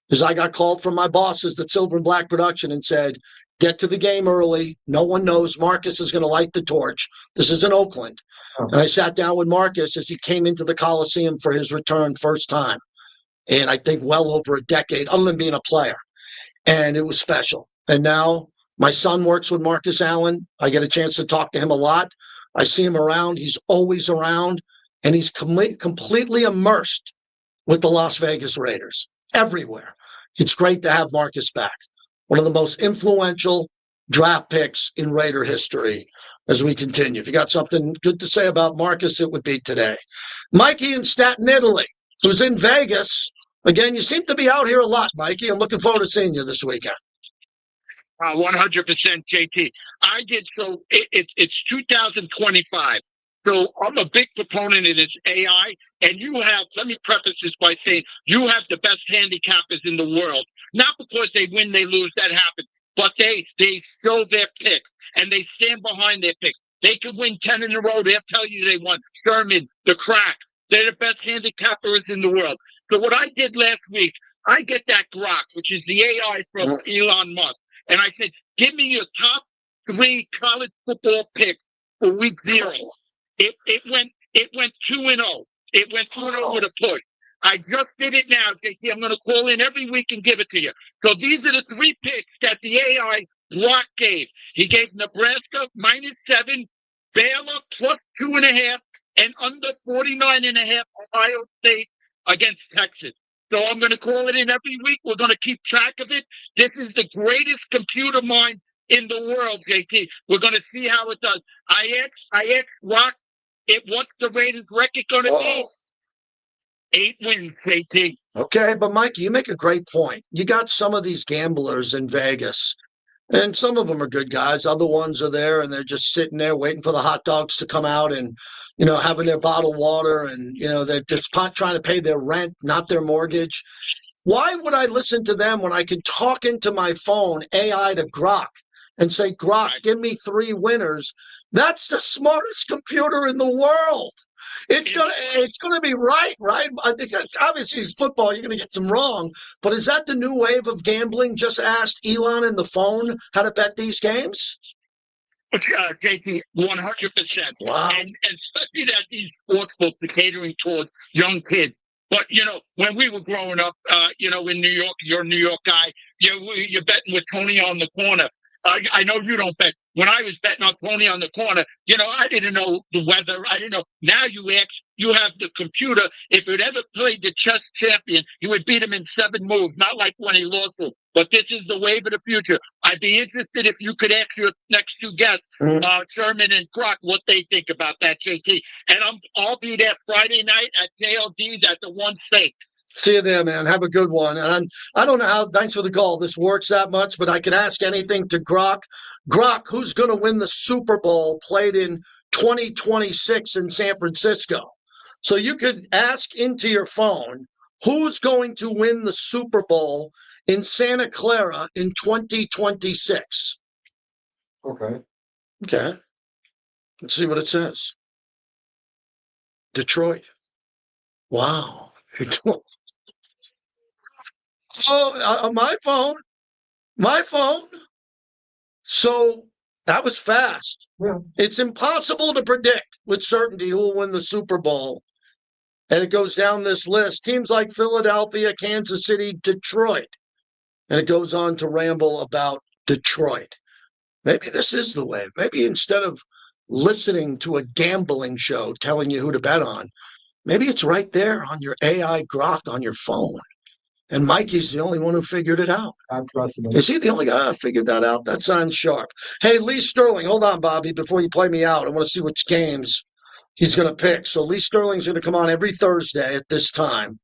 is I got called from my bosses at Silver and Black Production and said, get to the game early. No one knows Marcus is going to light the torch. This is in Oakland. And I sat down with Marcus as he came into the Coliseum for his return first time. And I think well over a decade, other than being a player. And it was special. And now my son works with Marcus Allen. I get a chance to talk to him a lot. I see him around. He's always around. And he's completely immersed with the Las Vegas Raiders everywhere. It's great to have Marcus back. One of the most influential draft picks in Raider history as we continue. If you got something good to say about Marcus, it would be today. Mikey in Staten, Italy, who's in Vegas. Again, you seem to be out here a lot, Mikey. I'm looking forward to seeing you this weekend. 100% JT. I did so. It's 2025. So I'm a big proponent of this AI, and you have, let me preface this by saying, you have the best handicappers in the world. Not because they win, they lose, that happens, but they show their pick, and they stand behind their pick. They could win 10 in a row. They'll tell you they won. Sherman, the crack. They're the best handicappers in the world. So what I did last week, I get that Grok, which is the AI from Elon Musk, and I said, give me your top 3 college football picks for week 0. It went 2-0. It went 2-0 with a push. I just did it now, JT. I'm going to call in every week and give it to you. So these are the 3 picks that the AI Rock gave. He gave Nebraska -7, Baylor +2.5, and under 49.5 Ohio State against Texas. So I'm going to call it in every week. We're going to keep track of it. This is the greatest computer mind in the world, JT. We're going to see how it does. IX Rock. What's the Raiders' record going to be? 8 wins, JT. Okay, but Mike, you make a great point. You got some of these gamblers in Vegas, and some of them are good guys. Other ones are there, and they're just sitting there waiting for the hot dogs to come out and, having their bottled water, and, they're just trying to pay their rent, not their mortgage. Why would I listen to them when I could talk into my phone, AI to Grok, and say, Grok, give me 3 winners? That's the smartest computer in the world. It's gonna be right? I think obviously it's football. You're gonna get some wrong, but is that the new wave of gambling? Just asked Elon in the phone how to bet these games. JT, 100%. Wow. And especially that these sports books are catering towards young kids. But, when we were growing up, in New York, you're a New York guy, you're betting with Tony on the corner. I know you don't bet. When I was betting on Tony on the corner, I didn't know the weather. I didn't know. Now you have the computer. If it ever played the chess champion, you would beat him in 7 moves, not like when he lost him. But this is the wave of the future. I'd be interested if you could ask your next 2 guests, Sherman and Croc, what they think about that, JT. And I'll be there Friday night at JLD's at the One Steak. See you there, man. Have a good one. And I don't know how, thanks for the call, this works that much, but I can ask anything to Grok. Grok, who's going to win the Super Bowl played in 2026 in San Francisco? So you could ask into your phone, who's going to win the Super Bowl in Santa Clara in 2026? Okay. Okay. Let's see what it says. Detroit. Wow. Oh, my phone. So that was fast. Yeah. It's impossible to predict with certainty who will win the Super Bowl. And it goes down this list. Teams like Philadelphia, Kansas City, Detroit. And it goes on to ramble about Detroit. Maybe this is the way. Maybe instead of listening to a gambling show telling you who to bet on, maybe it's right there on your AI Grok on your phone. And Mikey's the only one who figured it out. Is he the only guy who figured that out? That sounds sharp. Hey, Lee Sterling, hold on, Bobby, before you play me out. I want to see which games he's going to pick. So Lee Sterling's going to come on every Thursday at this time.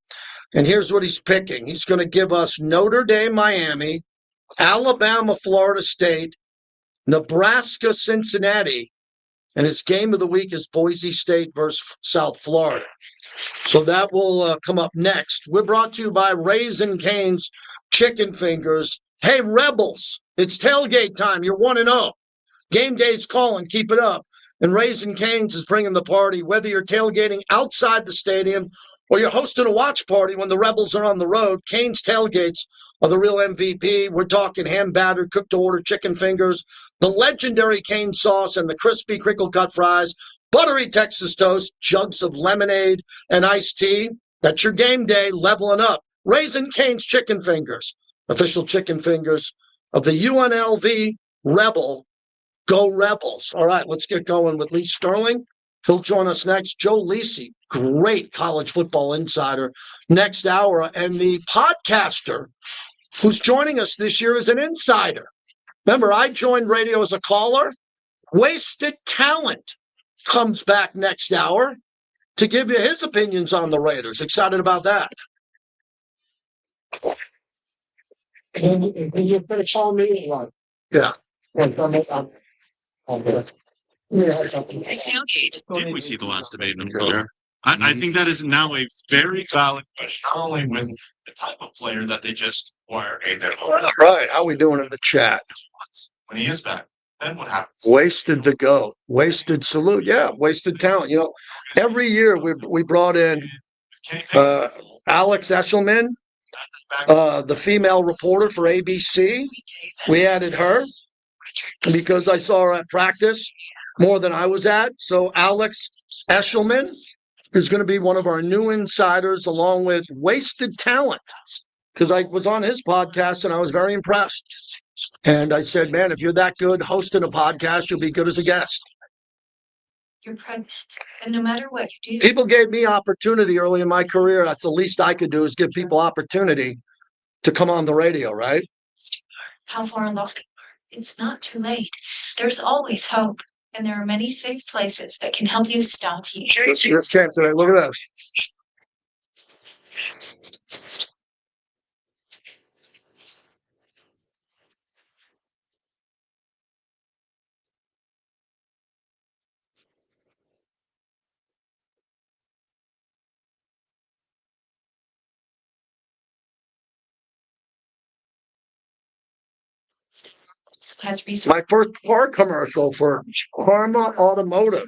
And here's what he's picking. He's going to give us Notre Dame, Miami, Alabama, Florida State, Nebraska, Cincinnati, and his game of the week is Boise State versus South Florida. So that will come up next. We're brought to you by Raisin Cane's Chicken Fingers. Hey, Rebels, it's tailgate time. You're 1-0. Game day's calling. Keep it up. And Raisin Cane's is bringing the party, whether you're tailgating outside the stadium or you're hosting a watch party when the Rebels are on the road. Cane's tailgates are the real MVP. We're talking hand-battered, cooked-to-order chicken fingers, the legendary cane sauce, and the crispy crinkle-cut fries, buttery Texas toast, jugs of lemonade and iced tea. That's your game day leveling up. Raisin Cane's Chicken Fingers, official chicken fingers of the UNLV Rebel. Go Rebels. All right, let's get going with Lee Sterling. He'll join us next. Joe Lisi, great college football insider, next hour. And the podcaster who's joining us this year is an insider. Remember, I joined radio as a caller. Wasted Talent comes back next hour to give you his opinions on the Raiders. Excited about that. Can you finish on me? Yeah. Did we see the last debate in the I think that is now a very valid question, not only with the type of player that they just acquired. Right. How we doing in the chat? When he is back, then what happens? Wasted the GOAT. Wasted salute. Yeah, wasted talent. You know, every year we brought in Alex Eshelman, the female reporter for ABC. We added her because I saw her at practice more than I was at. So Alex Eshelman is going to be one of our new insiders along with Wasted Talent, because I was on his podcast and I was very impressed. And I said, man, if you're that good hosting a podcast, you'll be good as a guest. You're pregnant, and no matter what you do, People gave me opportunity early in my career. That's the least I could do is give people opportunity to come on the radio, right? how far along? It's not too late. There's always hope, and there are many safe places that can help you stop you. Let's chance today. Look at this. Has resources. My first car commercial for Karma Automotive.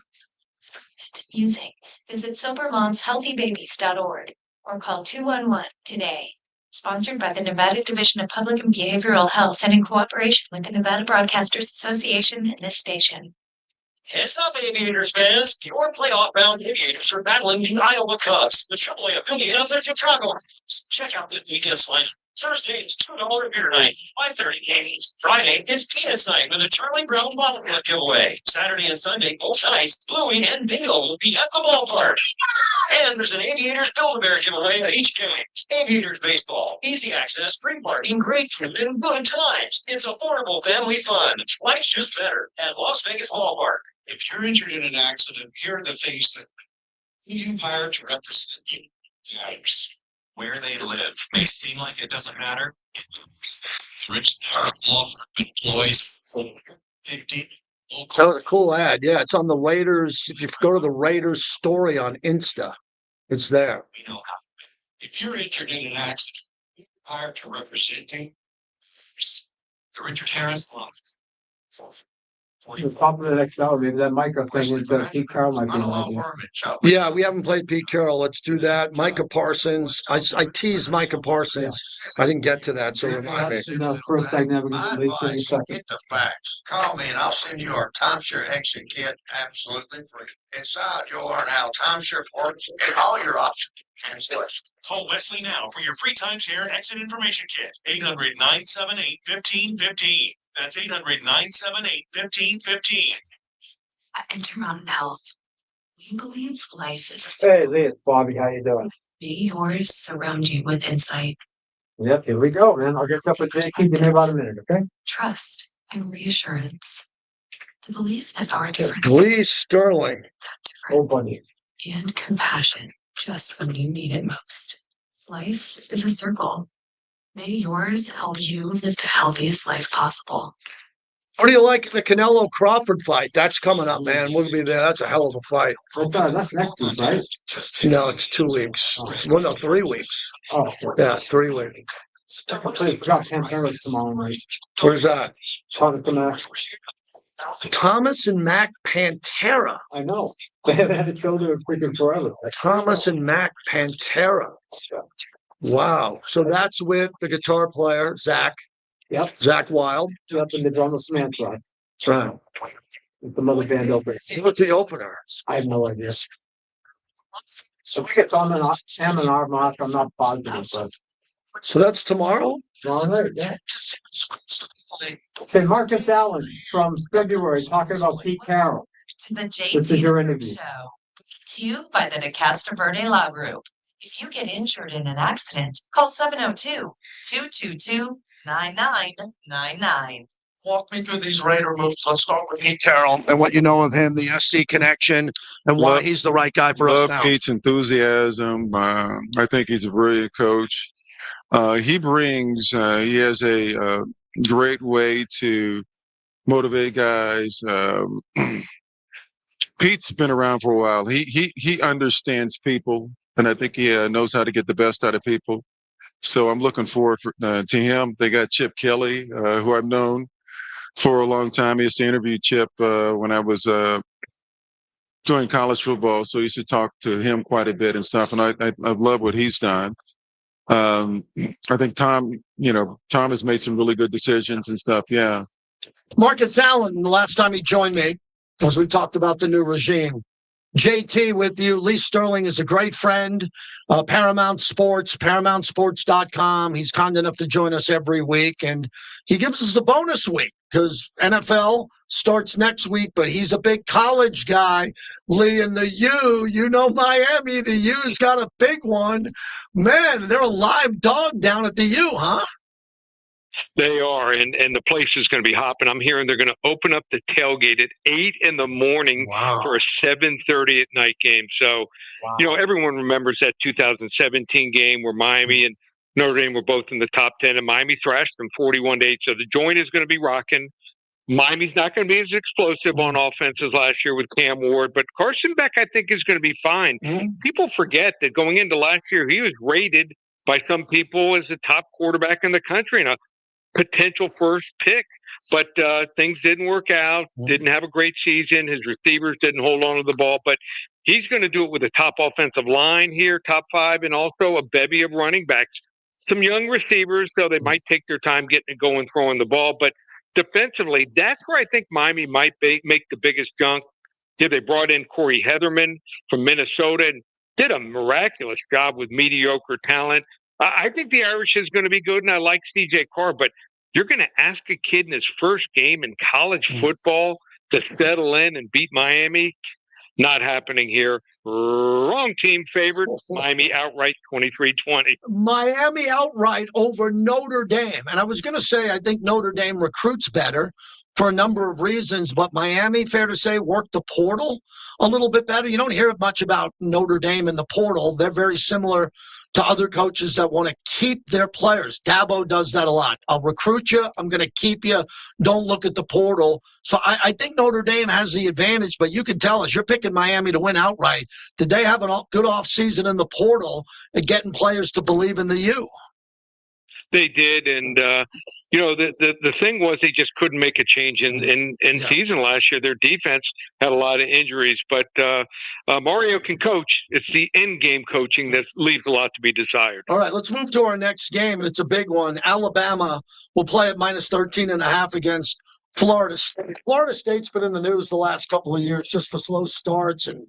Using. Visit sobermomshealthybabies.org or call 211 today. Sponsored by the Nevada Division of Public and Behavioral Health and in cooperation with the Nevada Broadcasters Association and this station. Heads up, Aviators fans. Your playoff round Aviators are battling the Iowa Cubs, the AAA affiliate of the Chicago Cubs. Check out this weekend's lineup. Thursday is $2 beer night, 5:30 games. Friday is penis night with a Charlie Brown bottle flip giveaway. Saturday and Sunday, both nights, Bluey and Bingo will be at the ballpark. And there's an Aviators Build-A-Bear giveaway at each game. Aviators baseball, easy access, free parking, great food, and good times. It's affordable family fun. Life's just better at Las Vegas Ballpark. If you're injured in an accident, here are the things that you hire to represent you. Matters. Where they live may seem like it doesn't matter. It moves. Rich law firm employees 50 local. That was a cool ad. Yeah, it's on the Raiders. If you go to the Raiders story on Insta, it's there. We know how. If you're injured in an accident, you're hired to represent you. The Richard Harris office. The top of the next hour, maybe that Micah thing with Pete Carroll might be an idea. Yeah, we haven't played Pete Carroll. Let's do that. Micah Parsons. I teased Micah Parsons. I didn't get to that, so remind me. First dynamic release in a second. Get the facts. Call me and I'll send you our timeshare exit kit absolutely free. Inside, you'll learn how timeshare works and all your options. Cancellation. Call Wesley now for your free timeshare exit information kit. 800-978-1515. That's 800-978-1515. At Intermountain Health, we believe life is a Hey, circle. Lee, it's Bobby. How you doing? May yours surround you with insight, Yep, here we go, man. I'll get up with Jake. Give me about a minute, okay? trust, and reassurance. The belief that our differences Lee Sterling. Oh, buddy. and compassion just when you need it most. Life is a circle. May yours help you live the healthiest life possible. What do you like in the Canelo Crawford fight? That's coming up, man. We'll be there. That's a hell of a fight. That's next week, right? No, it's 2 weeks. Well, no, 3 weeks. Oh, Yeah, 3 weeks. please, got Pantera tomorrow night. Where's that? Thomas and Mac. Thomas and Mac Pantera. I know. They haven't had a show there freaking forever. Thomas and Mac Pantera. Wow. So that's with the guitar player, Zach. Yep. Zach Wild. Yep, and the drummer Samantha. Right. With the mother band opener. What's the opener? I have no idea. So we get Tom and Armach. I'm not positive, but So that's tomorrow? tomorrow night, yeah. Okay, Marcus Allen from February talking about Pete Carroll. To the This is your JT interview. Show. Brought to you by the Decasta Verde Law Group. If you get injured in an accident, call 702-222-9999. Walk me through these Raider moves. Let's start with Pete Carroll and what you know of him, the SC connection, and why he's the right guy for us Love now. Pete's enthusiasm. I think he's a brilliant coach. He has a great way to motivate guys. Pete's been around for a while. He understands people, and I think he knows how to get the best out of people. So I'm looking forward to him. They got Chip Kelly, who I've known for a long time. I used to interview Chip when I was doing college football, so I used to talk to him quite a bit and stuff. And I love what he's done. I think Tom has made some really good decisions and stuff. Yeah. Marcus Allen, the last time he joined me, as we talked about the new regime. JT with you. Lee Sterling is a great friend. Paramount Sports, ParamountSports.com. He's kind enough to join us every week, and he gives us a bonus week because NFL starts next week, but he's a big college guy. Lee, and the U, Miami, the U's got a big one. Man, they're a live dog down at the U, huh? They are, and the place is going to be hopping. I'm hearing they're going to open up the tailgate at 8 in the morning for a 7:30 at night game. So, everyone remembers that 2017 game where Miami and Notre Dame were both in the top 10, and Miami thrashed them 41-8. So the joint is going to be rocking. Miami's not going to be as explosive on offense as last year with Cam Ward, but Carson Beck, I think, is going to be fine. People forget that going into last year, he was rated by some people as the top quarterback in the country and a potential first pick, but things didn't work out, didn't have a great season. His receivers didn't hold on to the ball, but he's going to do it with a top offensive line here, top 5, and also a bevy of running backs. Some young receivers, so they might take their time getting it going, throwing the ball, but defensively, that's where I think Miami might make the biggest jump. They brought in Corey Heatherman from Minnesota and did a miraculous job with mediocre talent. I think the Irish is going to be good, and I like C.J. Carr, but you're going to ask a kid in his first game in college football to settle in and beat Miami? Not happening here. Wrong team favored. Miami outright 23-20. Miami outright over Notre Dame. And I was going to say, I think Notre Dame recruits better for a number of reasons, but Miami, fair to say, worked the portal a little bit better. You don't hear much about Notre Dame in the portal. They're very similar to other coaches that want to keep their players. Dabo does that a lot. I'll recruit you. I'm going to keep you. Don't look at the portal. So I think Notre Dame has the advantage, but you can tell us you're picking Miami to win outright. Did they have a good offseason in the portal and getting players to believe in the U? They did, and the thing was they just couldn't make a change in season last year. Their defense had a lot of injuries, but Mario can coach. It's the end game coaching that leaves a lot to be desired. All right, let's move to our next game, and it's a big one. Alabama will play at minus 13.5 against Florida State. Florida State's been in the news the last couple of years just for slow starts and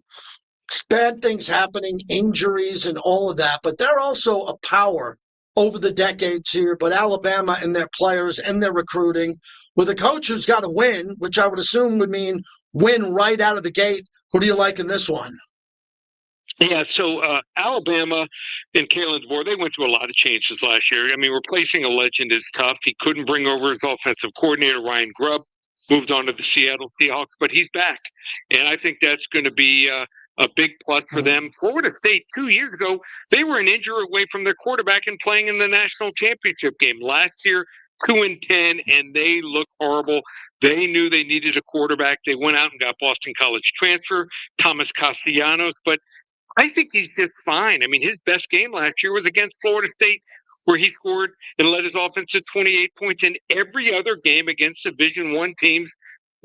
bad things happening, injuries, and all of that. But they're also a power over the decades here. But Alabama and their players and their recruiting, with a coach who's got to win, which I would assume would mean win right out of the gate. Who do you like in this one? Yeah, so Alabama and Kalen DeBoer, they went through a lot of changes last year. I mean, replacing a legend is tough. He couldn't bring over his offensive coordinator, Ryan Grubb, moved on to the Seattle Seahawks, but he's back. And I think that's going to be a big plus for them. Florida State, 2 years ago, they were an injury away from their quarterback and playing in the national championship game. Last year, 2-10, and they looked horrible. They knew they needed a quarterback. They went out and got Boston College transfer, Thomas Castellanos, but I think he's just fine. I mean, his best game last year was against Florida State, where he scored and led his offense to 28 points. In every other game against Division I teams,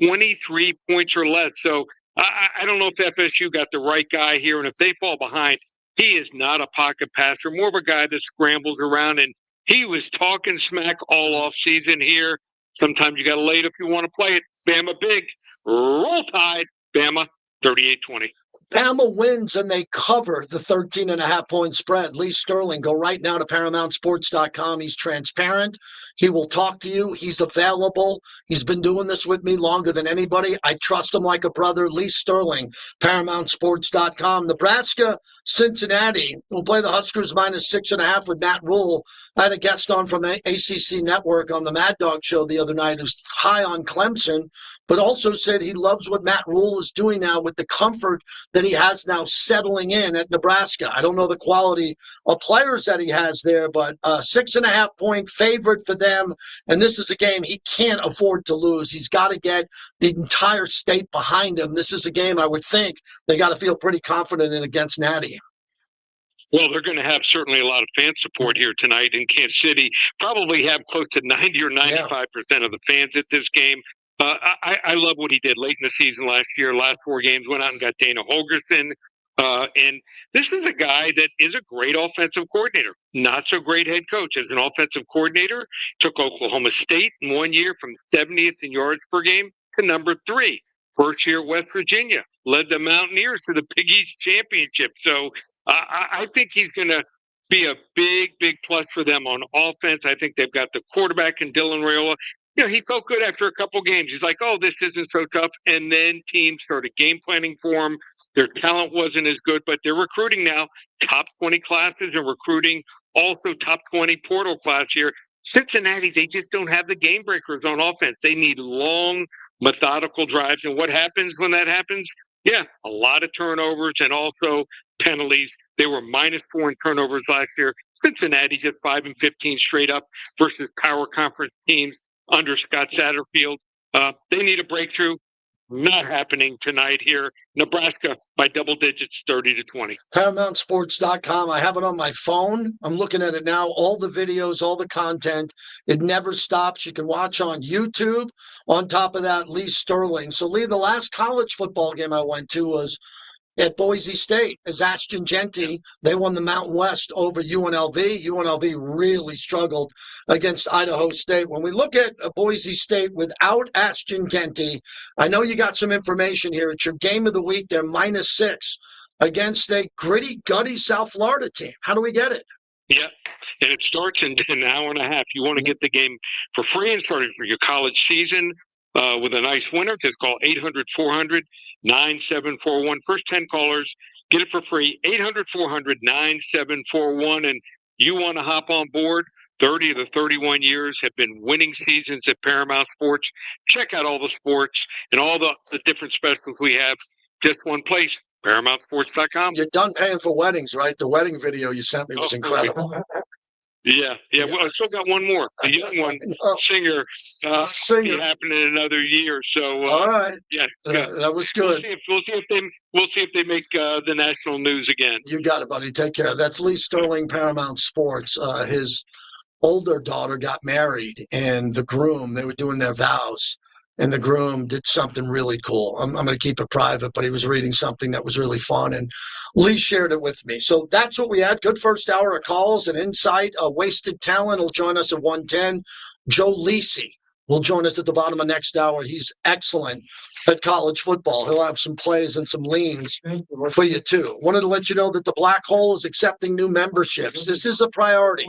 23 points or less. So I don't know if FSU got the right guy here, and if they fall behind, he is not a pocket passer, more of a guy that scrambles around, and he was talking smack all off season here. Sometimes you got to lay it if you want to play it. Bama big. Roll Tide. Bama 38-20. Bama wins and they cover the 13.5-point spread. Lee Sterling, go right now to ParamountSports.com. He's transparent. He will talk to you. He's available. He's been doing this with me longer than anybody. I trust him like a brother. Lee Sterling, ParamountSports.com. Nebraska, Cincinnati will play the Huskers minus 6.5 with Matt Rule. I had a guest on from ACC Network on the Mad Dog Show the other night who's high on Clemson, but also said he loves what Matt Rule is doing now with the comfort that he has now settling in at Nebraska. I don't know the quality of players that he has there, but 6.5-point favorite for them. And this is a game he can't afford to lose. He's got to get the entire state behind him. This is a game I would think they got to feel pretty confident in against Natty. Well, they're going to have certainly a lot of fan support here tonight in Kansas City. Probably have close to 90 or 95% of the fans at this game. I love what he did late in the season last year. Last 4 games, went out and got Dana Holgorsen. And this is a guy that is a great offensive coordinator, not so great head coach. As an offensive coordinator, took Oklahoma State in 1 year from 70th in yards per game to number 3. First year at West Virginia, led the Mountaineers to the Big East Championship. So I think he's going to be a big, big plus for them on offense. I think they've got the quarterback in Dylan Raiola. You know, he felt good after a couple games. He's like, oh, this isn't so tough. And then teams started game planning for him. Their talent wasn't as good, but they're recruiting now. Top 20 classes and recruiting, also top 20 portal class here. Cincinnati, they just don't have the game breakers on offense. They need long, methodical drives. And what happens when that happens? Yeah, a lot of turnovers and also penalties. They were -4 in turnovers last year. Cincinnati just 5-15 straight up versus power conference teams under Scott Satterfield. They need a breakthrough. Not happening tonight here. Nebraska by double digits, 30-20. ParamountSports.com. I have it on my phone. I'm looking at it now. All the videos, all the content. It never stops. You can watch on YouTube. On top of that, Lee Sterling. So, Lee, the last college football game I went to was at Boise State, as Ashton Genty, they won the Mountain West over UNLV. UNLV really struggled against Idaho State. When we look at Boise State without Ashton Genty, I know you got some information here. It's your game of the week. They're -6 against a gritty, gutty South Florida team. How do we get it? Yeah, and it starts in an hour and a half. You want to get the game for free and start for your college season with a nice winner. Just call 800-400-9741. First 10 callers, get it for free, 800-400-9741. And you want to hop on board. 30 of the 31 years have been winning seasons at Paramount Sports. Check out all the sports and all the different specials we have. Just one place, ParamountSports.com. You're done paying for weddings, right? The wedding video you sent me was incredible. Yeah. Well, I still got one more. The young one, singer, be happening in another year. So, all right. Yeah, that was good. We'll see if they make the national news again. You got it, buddy. Take care. That's Lee Sterling, Paramount Sports. His older daughter got married, and the groom, they were doing their vows, and the groom did something really cool. I'm going to keep it private, but he was reading something that was really fun, and Lee shared it with me. So that's what we had. Good first hour of calls and insight. Wasted Talent will join us at 1:10. Joe Lisi will join us at the bottom of next hour. He's excellent at college football. He'll have some plays and some leans for you, too. Wanted to let you know that the Black Hole is accepting new memberships. This is a priority.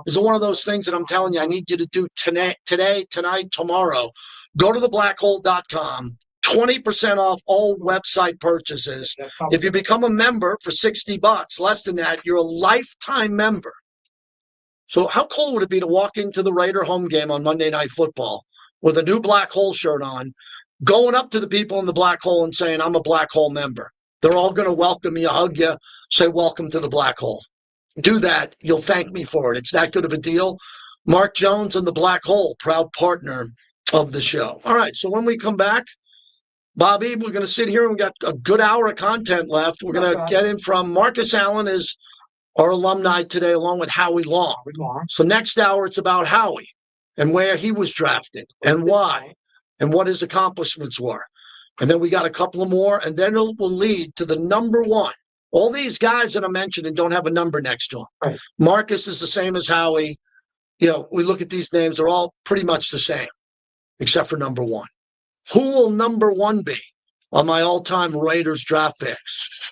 This is one of those things that I'm telling you I need you to do today, tonight, tomorrow. Go to theblackhole.com. 20% off all website purchases. If you become a member for $60, less than that, you're a lifetime member. So how cool would it be to walk into the Raider home game on Monday Night Football with a new Black Hole shirt on, going up to the people in the Black Hole and saying, I'm a Black Hole member. They're all going to welcome you, hug you, say, welcome to the Black Hole. Do that. You'll thank me for it. It's that good of a deal. Mark Jones and the Black Hole, proud partner of the show. All right, so when we come back, Bobby, we're going to sit here and we've got a good hour of content left. We're going to get in from Marcus Allen is our alumni today, along with Howie Long. So next hour, it's about Howie and where he was drafted and why and what his accomplishments were. And then we got a couple of more, and then it will lead to the number one. All these guys that I mentioned and don't have a number next to him. Right. Marcus is the same as Howie. We look at these names, they're all pretty much the same, except for number one. Who will number one be on my all-time Raiders draft picks?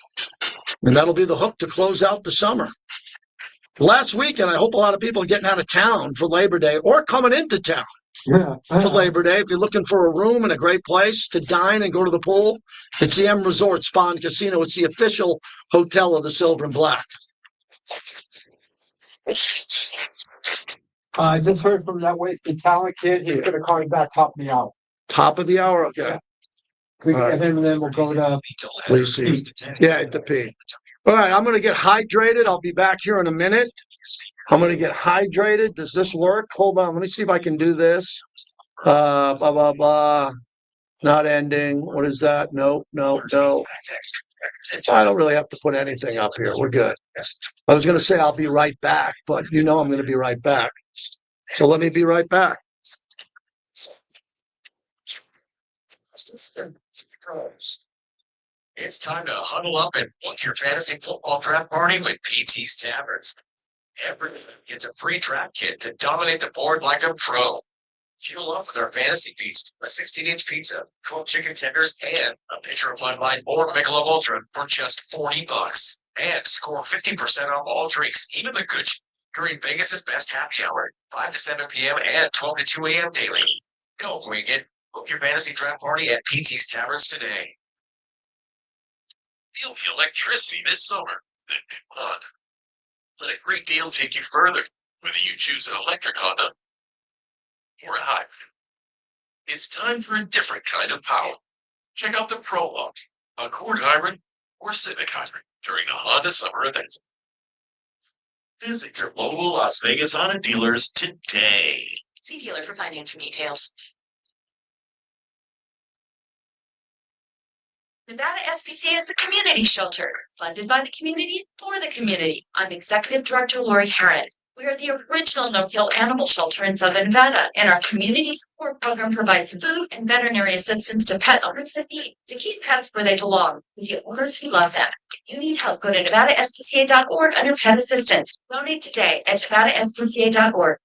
And that'll be the hook to close out the summer. Last weekend, I hope a lot of people are getting out of town for Labor Day or coming into town for Labor Day. If you're looking for a room and a great place to dine and go to the pool, it's the M Resort Spa and Casino. It's the official hotel of the Silver and Black. I just heard from that Wasted Talent kid. He's going to call you back top of the hour. Top of the hour? Okay. We can get him, and then we'll go to Lisi. Yeah, at the P. All right, I'm going to get hydrated. I'll be back here in a minute. I'm going to get hydrated. Does this work? Hold on. Let me see if I can do this. Blah, blah, blah. Not ending. What is that? No. I don't really have to put anything up here. We're good. I was going to say I'll be right back, but I'm going to be right back. So let me be right back. It's time to huddle up and book your fantasy football draft party with PT's Taverns. Everyone gets a free draft kit to dominate the board like a pro. Fuel up with our fantasy feast, a 16-inch pizza, 12 chicken tenders, and a pitcher of Bud Light or Michelob Ultra for just $40. And score 50% off all drinks, even the good during Vegas's best happy hour, 5 to 7 p.m. and 12 to 2 a.m. daily. Go wing it. Book your fantasy draft party at PT's Taverns today. Feel the electricity this summer. Then pick one. Let a great deal take you further, whether you choose an electric Honda or a hybrid. It's time for a different kind of power. Check out the Prologue, Accord Hybrid, or Civic Hybrid during the Honda Summer event. Visit your local Las Vegas Honda dealers today. See dealer for financing details. Nevada SPCA is the community shelter, funded by the community for the community. I'm Executive Director Lori Herron. We are the original no-kill animal shelter in Southern Nevada, and our community support program provides food and veterinary assistance to pet owners that need to keep pets where they belong, with the owners who love them. If you need help, go to NevadaSPCA.org under Pet Assistance. Donate today at NevadaSPCA.org.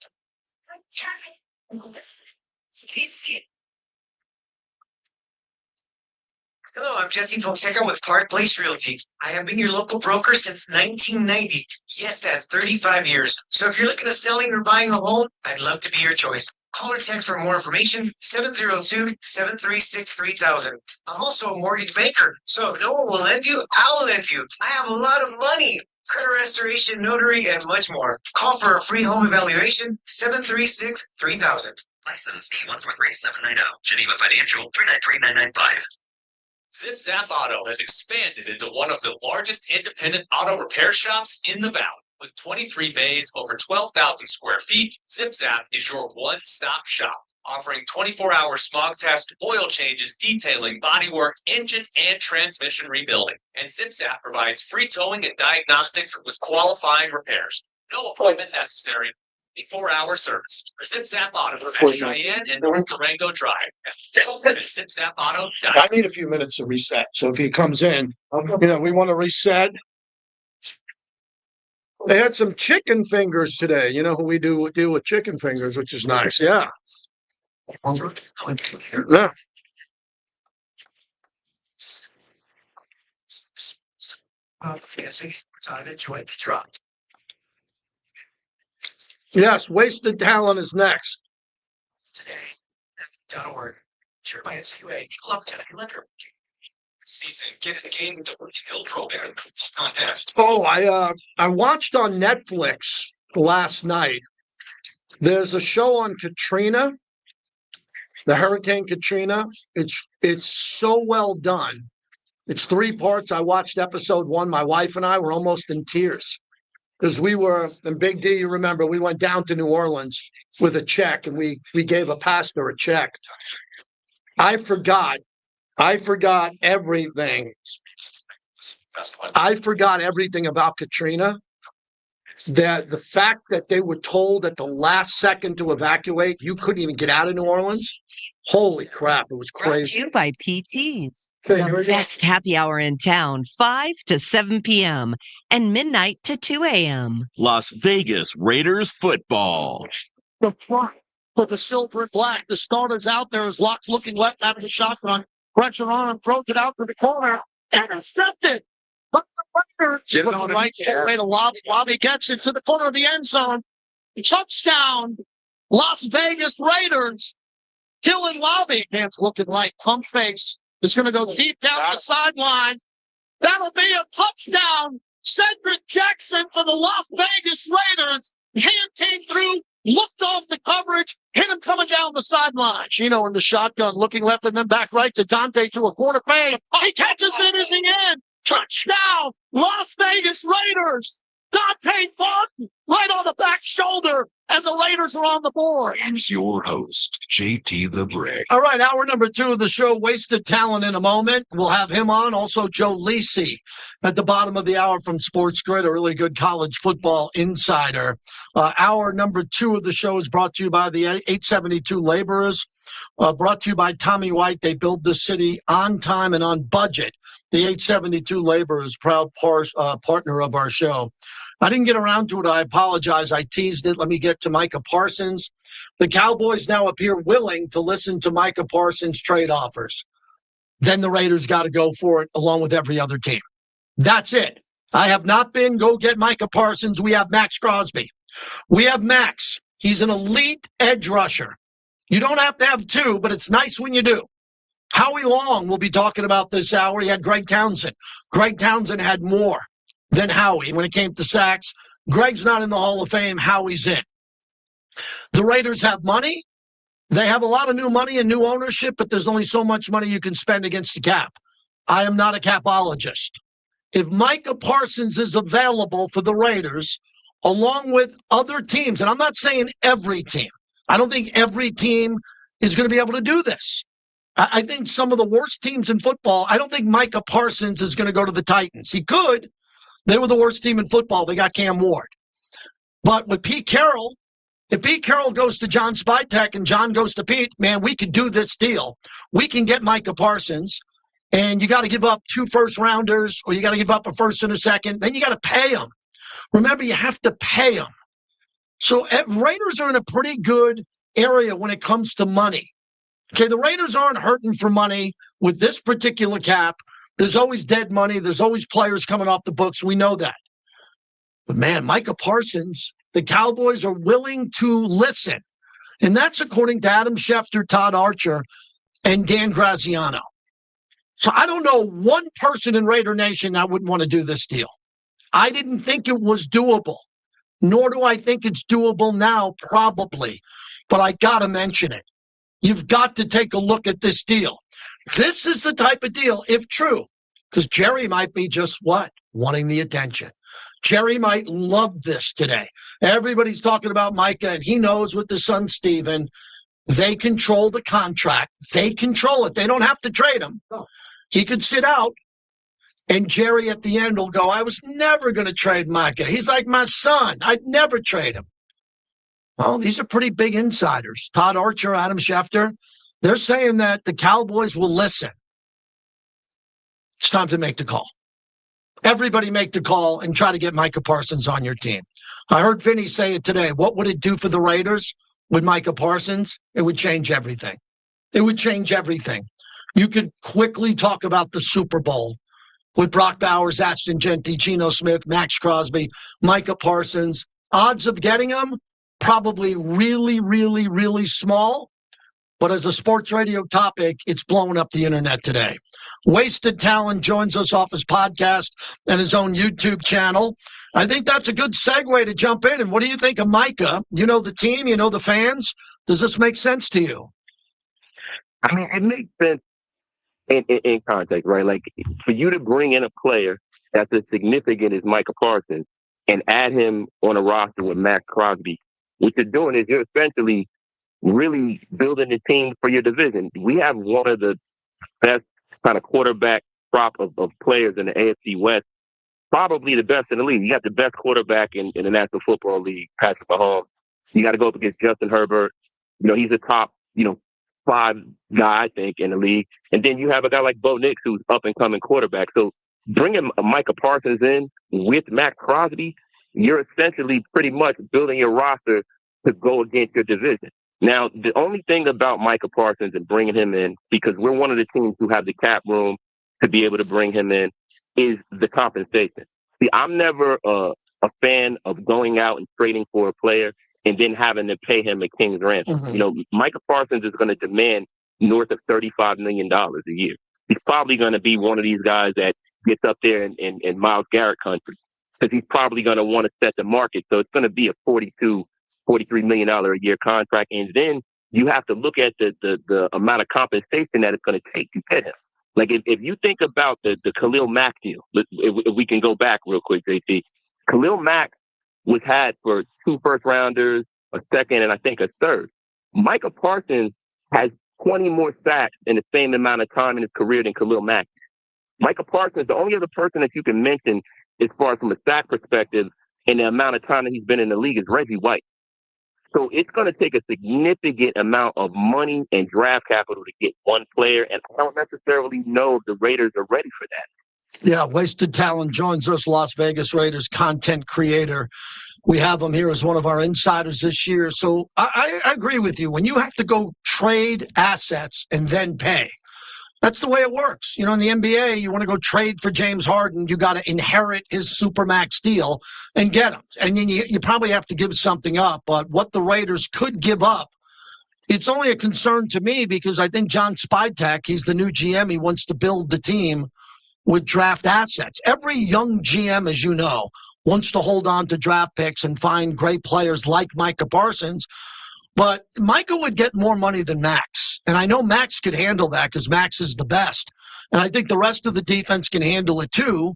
Hello, I'm Jesse Fonseca with Park Place Realty. I have been your local broker since 1990. Yes, that's 35 years. So if you're looking at selling or buying a home, I'd love to be your choice. Call or text for more information, 702-736-3000. I'm also a mortgage banker, so if no one will lend you, I'll lend you. I have a lot of money. Credit restoration, notary, and much more. Call for a free home evaluation, 736-3000. License A143790, Geneva Financial 393995. Zip Zap Auto has expanded into one of the largest independent auto repair shops in the Valley. With 23 bays, over 12,000 square feet, Zip Zap is your one-stop shop, offering 24-hour smog test, oil changes, detailing, bodywork, engine, and transmission rebuilding. And Zip Zap provides free towing and diagnostics with qualifying repairs. No appointment necessary. A 4-hour service. Zip Zap Auto at Cheyenne and North Durango Drive. Zip Zap Auto. I need a few minutes to reset. So if he comes in, we want to reset. They had some chicken fingers today. You know who we do with chicken fingers, which is nice. Yeah. Yeah. Yes, wasted talent is next. Today.org. Sure by NCUA. Love to electric. Season. Get the game to Hill program contest. Oh, I watched on Netflix last night. There's a show on Katrina, the Hurricane Katrina. It's so well done. It's 3 parts. I watched episode 1. My wife and I were almost in tears because we were, and Big D, you remember, we went down to New Orleans with a check and we gave a pastor a check. I forgot everything. I forgot everything about Katrina. That the fact that they were told at the last second to evacuate, you couldn't even get out of New Orleans. Holy crap, it was Brought crazy. to you by PT's. Okay, here The we go. best happy hour in town, 5 to 7 p.m. and midnight to 2 a.m. Las Vegas Raiders football. The front for the silver and black. The starter's out there as Locke's looking left out of the shotgun. Pressure on him, throws it out to the corner. Intercepted. But the Raiders looking right way to Lobby gets it to the corner of the end zone. Touchdown. Las Vegas Raiders. Dylan Lobby, hands looking right, pump face. Is going to go deep down the sideline. That'll be a touchdown. Cedric Jackson for the Las Vegas Raiders. Hand came through, looked off the coverage, hit him coming down the sideline. Chino in the shotgun, looking left and then back right to Dante to a quarter fade. He catches it as the end. Touchdown, Las Vegas Raiders. Dante Thornton right on the back shoulder, and the Raiders are on the board. Here's your host, JT the Brick. All right, hour number 2 of the show, Wasted Talent in a moment. We'll have him on. Also, Joe Lisi at the bottom of the hour from Sports Grid, a really good college football insider. Hour number 2 of the show is brought to you by the 872 Laborers, brought to you by Tommy White. They build the city on time and on budget. The 872 Laborers, proud partner of our show. I didn't get around to it. I apologize. I teased it. Let me get to Micah Parsons. The Cowboys now appear willing to listen to Micah Parsons' trade offers. Then the Raiders got to go for it along with every other team. That's it. I have not been go get Micah Parsons. We have Max Crosby. We have Max. He's an elite edge rusher. You don't have to have 2, but it's nice when you do. Howie Long will be talking about this hour. He had Greg Townsend. Greg Townsend had more than Howie when it came to sacks. Greg's not in the Hall of Fame. Howie's in. The Raiders have money. They have a lot of new money and new ownership, but there's only so much money you can spend against the cap. I am not a capologist. If Micah Parsons is available for the Raiders, along with other teams, and I'm not saying every team. I don't think every team is going to be able to do this. I think some of the worst teams in football, I don't think Micah Parsons is going to go to the Titans. He could. They were the worst team in football. They got Cam Ward. But with Pete Carroll, if Pete Carroll goes to John Spytek and John goes to Pete, man, we could do this deal. We can get Micah Parsons, and you got to give up 2 first-rounders, or you got to give up a first and a second. Then you got to pay them. Remember, you have to pay them. So Raiders are in a pretty good area when it comes to money. Okay, the Raiders aren't hurting for money with this particular cap. There's always dead money. There's always players coming off the books. We know that. But, man, Micah Parsons, the Cowboys are willing to listen. And that's according to Adam Schefter, Todd Archer, and Dan Graziano. So I don't know one person in Raider Nation that wouldn't want to do this deal. I didn't think it was doable, nor do I think it's doable now, probably. But I got to mention it. You've got to take a look at this deal. This is the type of deal, if true, because Jerry might be just what? Wanting the attention. Jerry might love this today. Everybody's talking about Micah, and he knows with his son, Steven, they control the contract. They control it. They don't have to trade him. He could sit out, and Jerry at the end will go, I was never going to trade Micah. He's like my son. I'd never trade him. Well, these are pretty big insiders. Todd Archer, Adam Schefter, they're saying that the Cowboys will listen. It's time to make the call. Everybody make the call and try to get Micah Parsons on your team. I heard Vinny say it today. What would it do for the Raiders with Micah Parsons? It would change everything. It would change everything. You could quickly talk about the Super Bowl with Brock Bowers, Ashton Genty, Geno Smith, Max Crosby, Micah Parsons. Odds of getting them, probably really, really, really small. But as a sports radio topic, it's blowing up the internet today. Wasted Talent joins us off his podcast and his own YouTube channel. I think that's a good segue to jump in. And what do you think of Micah? You know the team, you know the fans. Does this make sense to you? I mean, it makes sense in context, right? Like, for you to bring in a player that's as significant as Micah Parsons and add him on a roster with Max Crosby, what you're doing is you're essentially really building a team for your division. We have one of the best kind of quarterback crop of players in the AFC West, probably the best in the league. You got the best quarterback in the National Football League, Patrick Mahomes. You got to go up against Justin Herbert. You know, he's a top, 5 guy, I think, in the league. And then you have a guy like Bo Nix, who's up-and-coming quarterback. So bringing Micah Parsons in with Matt Crosby, you're essentially pretty much building your roster to go against your division. Now, the only thing about Micah Parsons and bringing him in, because we're one of the teams who have the cap room to be able to bring him in, is the compensation. See, I'm never a fan of going out and trading for a player and then having to pay him a king's ransom. Mm-hmm. Micah Parsons is going to demand north of $35 million a year. He's probably going to be one of these guys that gets up there in Myles Garrett country, because he's probably going to want to set the market. So it's going to be a $43 million a year contract. And then you have to look at the amount of compensation that it's going to take to get him. Like, if you think about the Khalil Mack deal, if we can go back real quick, JT, Khalil Mack was had for 2 first-rounders, a second, and I think a third. Micah Parsons has 20 more sacks in the same amount of time in his career than Khalil Mack. Micah Parsons, the only other person that you can mention as far as from a sack perspective in the amount of time that he's been in the league is Reggie White. So it's going to take a significant amount of money and draft capital to get one player, and I don't necessarily know if the Raiders are ready for that. Yeah, Wasted Talent joins us, Las Vegas Raiders content creator. We have him here as one of our insiders this year. So I agree with you. When you have to go trade assets and then pay, that's the way it works. In the NBA, you want to go trade for James Harden, you got to inherit his Supermax deal and get him. And then you probably have to give something up. But what the Raiders could give up, it's only a concern to me because I think John Spytek, he's the new GM. He wants to build the team with draft assets. Every young GM, as you know, wants to hold on to draft picks and find great players like Micah Parsons. But Micah would get more money than Max. And I know Max could handle that because Max is the best. And I think the rest of the defense can handle it too.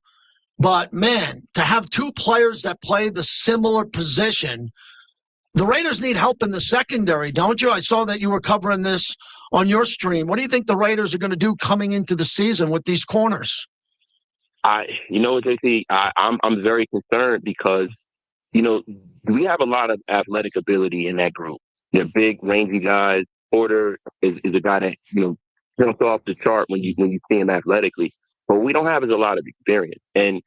But, man, to have 2 players that play the similar position, the Raiders need help in the secondary, don't you? I saw that you were covering this on your stream. What do you think the Raiders are going to do coming into the season with these corners? JC, I'm very concerned because, we have a lot of athletic ability in that group. They're big, rangy guys. Porter is a guy that, jumps off the chart when you see him athletically. But what we don't have is a lot of experience. And,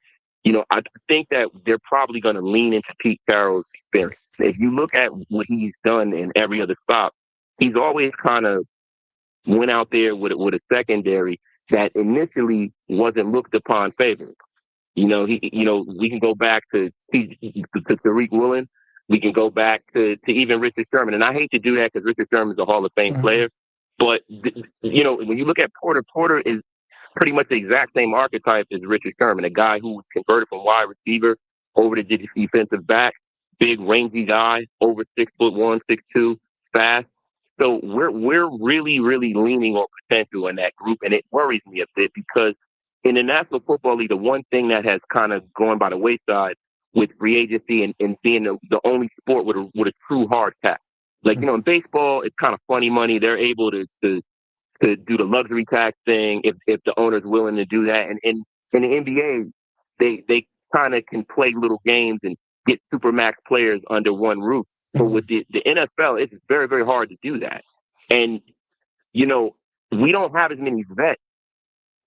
I think that they're probably going to lean into Pete Carroll's experience. If you look at what he's done in every other stop, he's always kind of went out there with a secondary that initially wasn't looked upon favorably. We can go back to Tariq Woolen. We can go back to even Richard Sherman. And I hate to do that because Richard Sherman is a Hall of Fame player. But, when you look at Porter is pretty much the exact same archetype as Richard Sherman, a guy who was converted from wide receiver over to defensive back, big, rangy guy, over 6'1", 6'2", fast. So we're really, really leaning on potential in that group, and it worries me a bit because in the National Football League, the one thing that has kind of gone by the wayside with free agency and being the only sport with a true hard cap. Like, in baseball, it's kind of funny money. They're able to do the luxury tax thing if the owner's willing to do that. And in the NBA, they kind of can play little games and get supermax players under one roof. But with the NFL, it's very, very hard to do that. And, we don't have as many vets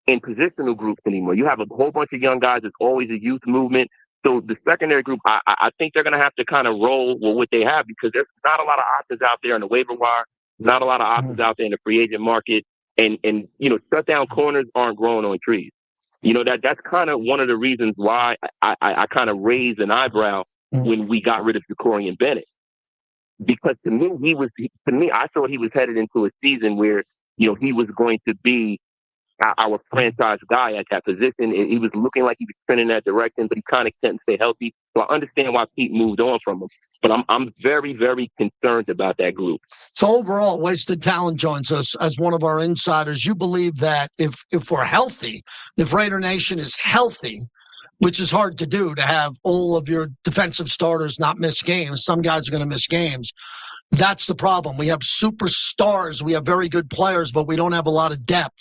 in positional groups anymore. You have a whole bunch of young guys. It's always a youth movement. So the secondary group, I think they're going to have to kind of roll with what they have because there's not a lot of options out there on the waiver wire, not a lot of options out there in the free agent market. And shutdown corners aren't growing on trees. That's kind of one of the reasons why I kind of raised an eyebrow when we got rid of Jacorian Bennett. Because to me, I thought he was headed into a season where, he was going to be our franchise guy at that position. He was looking like he was trending that direction, but he kind of couldn't stay healthy. So I understand why Pete moved on from him. But I'm very, very concerned about that group. So overall, Wasted Talent joins us as one of our insiders. You believe that if we're healthy, if Raider Nation is healthy, which is hard to do, to have all of your defensive starters not miss games. Some guys are going to miss games. That's the problem. We have superstars. We have very good players, but we don't have a lot of depth.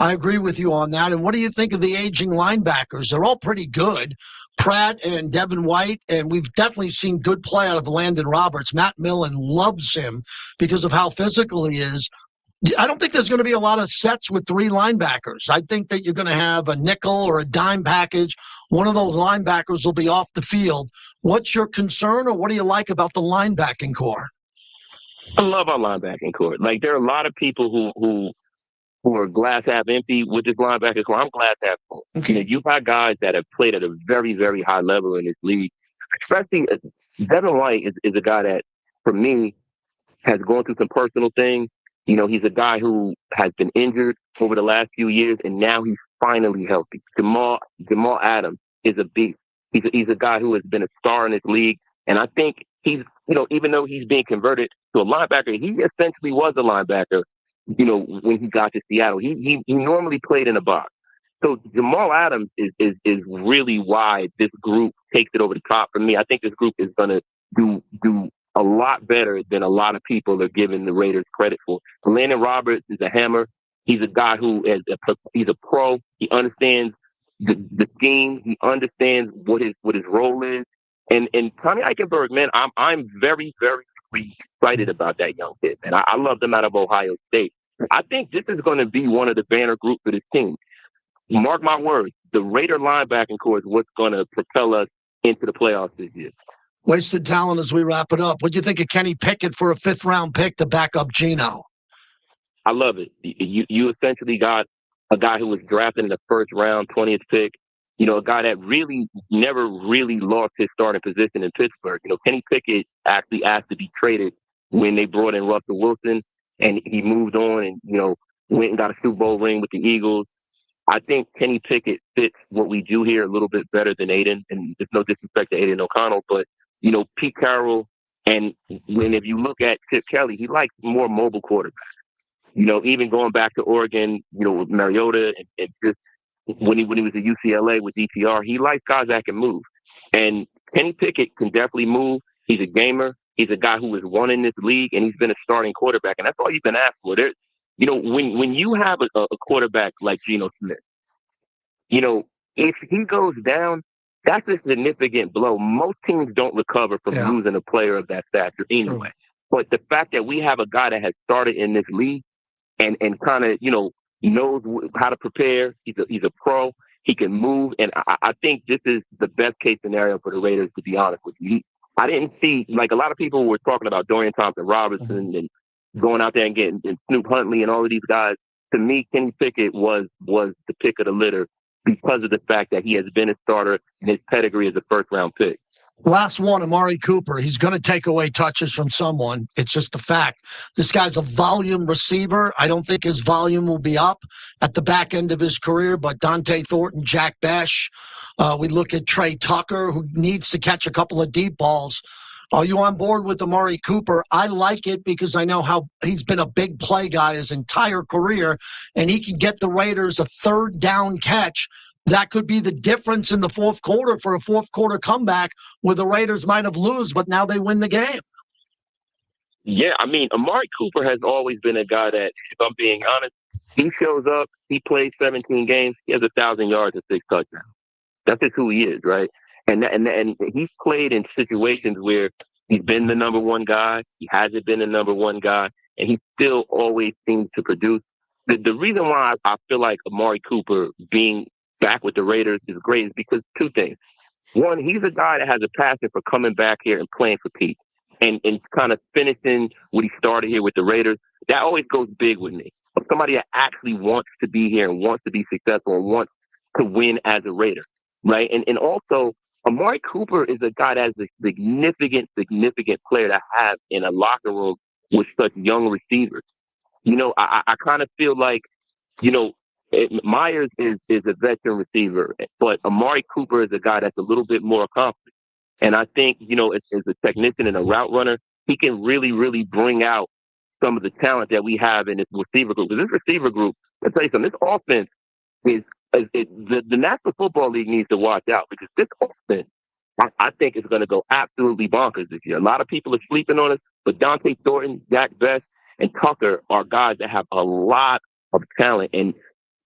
I agree with you on that. And what do you think of the aging linebackers? They're all pretty good. Pratt and Devin White, and we've definitely seen good play out of Landon Roberts. Matt Millen loves him because of how physical he is. I don't think there's going to be a lot of sets with three linebackers. I think that you're going to have a nickel or a dime package. One of those linebackers will be off the field. What's your concern, or what do you like about the linebacking core? I love our linebacking core. Like, there are a lot of people who are glass half empty with this linebacking core. I'm glass half full. Okay. You've got guys that have played at a very, very high level in this league. Especially Devin White is a guy that, for me, has gone through some personal things. He's a guy who has been injured over the last few years, and now he's finally healthy. Jamal Adams is a beast. He's a guy who has been a star in this league, and I think he's, even though he's being converted to a linebacker, he essentially was a linebacker, when he got to Seattle. He normally played in the box. So Jamal Adams is really why this group takes it over the top for me. I think this group is going to do a lot better than a lot of people are giving the Raiders credit for. Landon Roberts is a hammer. He's a guy who he's a pro. He understands the scheme. He understands what his role is. And Tommy Eichenberg, man, I'm very, very excited about that young kid, man. I love him out of Ohio State. I think this is going to be one of the banner groups for this team. Mark my words, the Raider linebacking core is what's going to propel us into the playoffs this year. Wasted Talent as we wrap it up. What do you think of Kenny Pickett for a 5th-round pick to back up Geno? I love it. You essentially got a guy who was drafted in the 1st round, 20th pick. A guy that really never really lost his starting position in Pittsburgh. Kenny Pickett actually asked to be traded when they brought in Russell Wilson, and he moved on and, went and got a Super Bowl ring with the Eagles. I think Kenny Pickett fits what we do here a little bit better than Aiden, and there's no disrespect to Aiden O'Connell, but Pete Carroll, and if you look at Chip Kelly, he likes more mobile quarterbacks. Even going back to Oregon, with Mariota and just when he was at UCLA with DTR, he likes guys that can move. And Kenny Pickett can definitely move. He's a gamer. He's a guy who has won in this league, and he's been a starting quarterback. And that's all you can ask for. When you have a quarterback like Geno Smith, if he goes down, that's a significant blow. Most teams don't recover from losing a player of that stature anyway. But the fact that we have a guy that has started in this league and kind of, knows how to prepare, he's a pro, he can move. And I think this is the best case scenario for the Raiders, to be honest with you. I didn't see, like, a lot of people were talking about Dorian Thompson-Robinson and going out there and getting Snoop Huntley and all of these guys. To me, Kenny Pickett was the pick of the litter because of the fact that he has been a starter and his pedigree is a 1st-round pick. Last one, Amari Cooper. He's going to take away touches from someone. It's just a fact. This guy's a volume receiver. I don't think his volume will be up at the back end of his career, but Dante Thornton, Jack Besh. We look at Trey Tucker, who needs to catch a couple of deep balls. Are you on board with Amari Cooper? I like it because I know how he's been a big play guy his entire career, and he can get the Raiders a third down catch. That could be the difference in the fourth quarter for a fourth quarter comeback where the Raiders might have lose, but now they win the game. Yeah, I mean, Amari Cooper has always been a guy that, if I'm being honest, he shows up, he plays 17 games, he has 1,000 yards and 6 touchdowns. That's just who he is, right? And he's played in situations where he's been the number one guy, he hasn't been the number one guy, and he still always seems to produce. The reason why I feel like Amari Cooper being back with the Raiders is great is because two things. One, he's a guy that has a passion for coming back here and playing for Pete and kind of finishing what he started here with the Raiders. That always goes big with me. Somebody that actually wants to be here and wants to be successful and wants to win as a Raider, right? And also, Amari Cooper is a guy that's a significant player to have in a locker room with such young receivers. You know, I kind of feel like, you know, Myers is a veteran receiver, but Amari Cooper is a guy that's a little bit more accomplished. And I think, you know, as a technician and a route runner, he can really, really bring out some of the talent that we have in this receiver group. This receiver group, I'll tell you something, this offense the National Football League needs to watch out because this offense, I think, is going to go absolutely bonkers this year. A lot of people are sleeping on us, but Dante Thornton, Dak Best, and Tucker are guys that have a lot of talent. And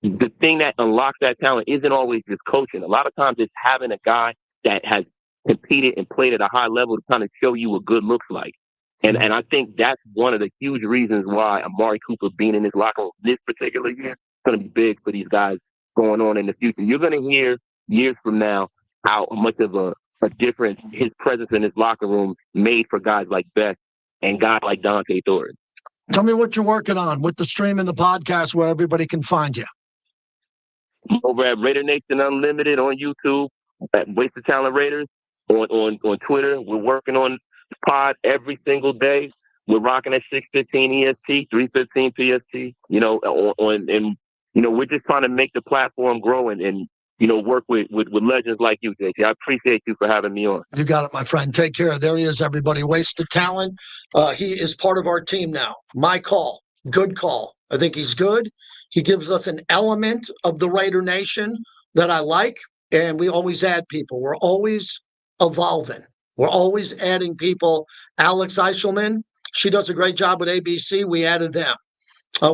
the thing that unlocks that talent isn't always just coaching. A lot of times it's having a guy that has competed and played at a high level to kind of show you what good looks like. And I think that's one of the huge reasons why Amari Cooper being in this locker room this particular year is going to be big for these guys going on in the future. You're going to hear years from now how much of a difference his presence in his locker room made for guys like Best and guys like Dante Thornton. Tell me what you're working on with the stream and the podcast where everybody can find you. Over at Raider Nation Unlimited on YouTube, at Wasted Talent Raiders, on Twitter. We're working on the pod every single day. We're rocking at 6:15 EST, 3:15 PST. You know, and you know, we're just trying to make the platform grow and you know, work with legends like you, JT. I appreciate you for having me on. You got it, my friend. Take care. There he is, everybody. Wasted Talent. He is part of our team now. My call. Good call. I think he's good. He gives us an element of the Raider Nation that I like, and we always add people. We're always evolving. We're always adding people. Alex Eichelman, she does a great job with ABC. We added them.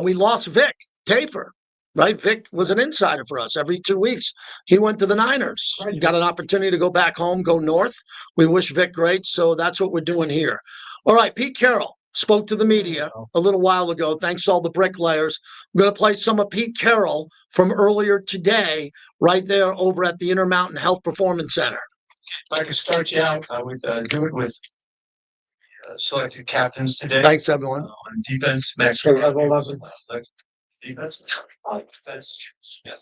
We lost Vic Tafer. Right? Vic was an insider for us every 2 weeks. He went to the Niners. He got an opportunity to go back home, go north. We wish Vic great, so that's what we're doing here. All right, Pete Carroll spoke to the media a little while ago. Thanks to all the bricklayers. I'm going to play some of Pete Carroll from earlier today right there over at the Intermountain Health Performance Center. If I could start you out, I would do it with selected captains today. Thanks, everyone. On defense, Max. Defense, Smith.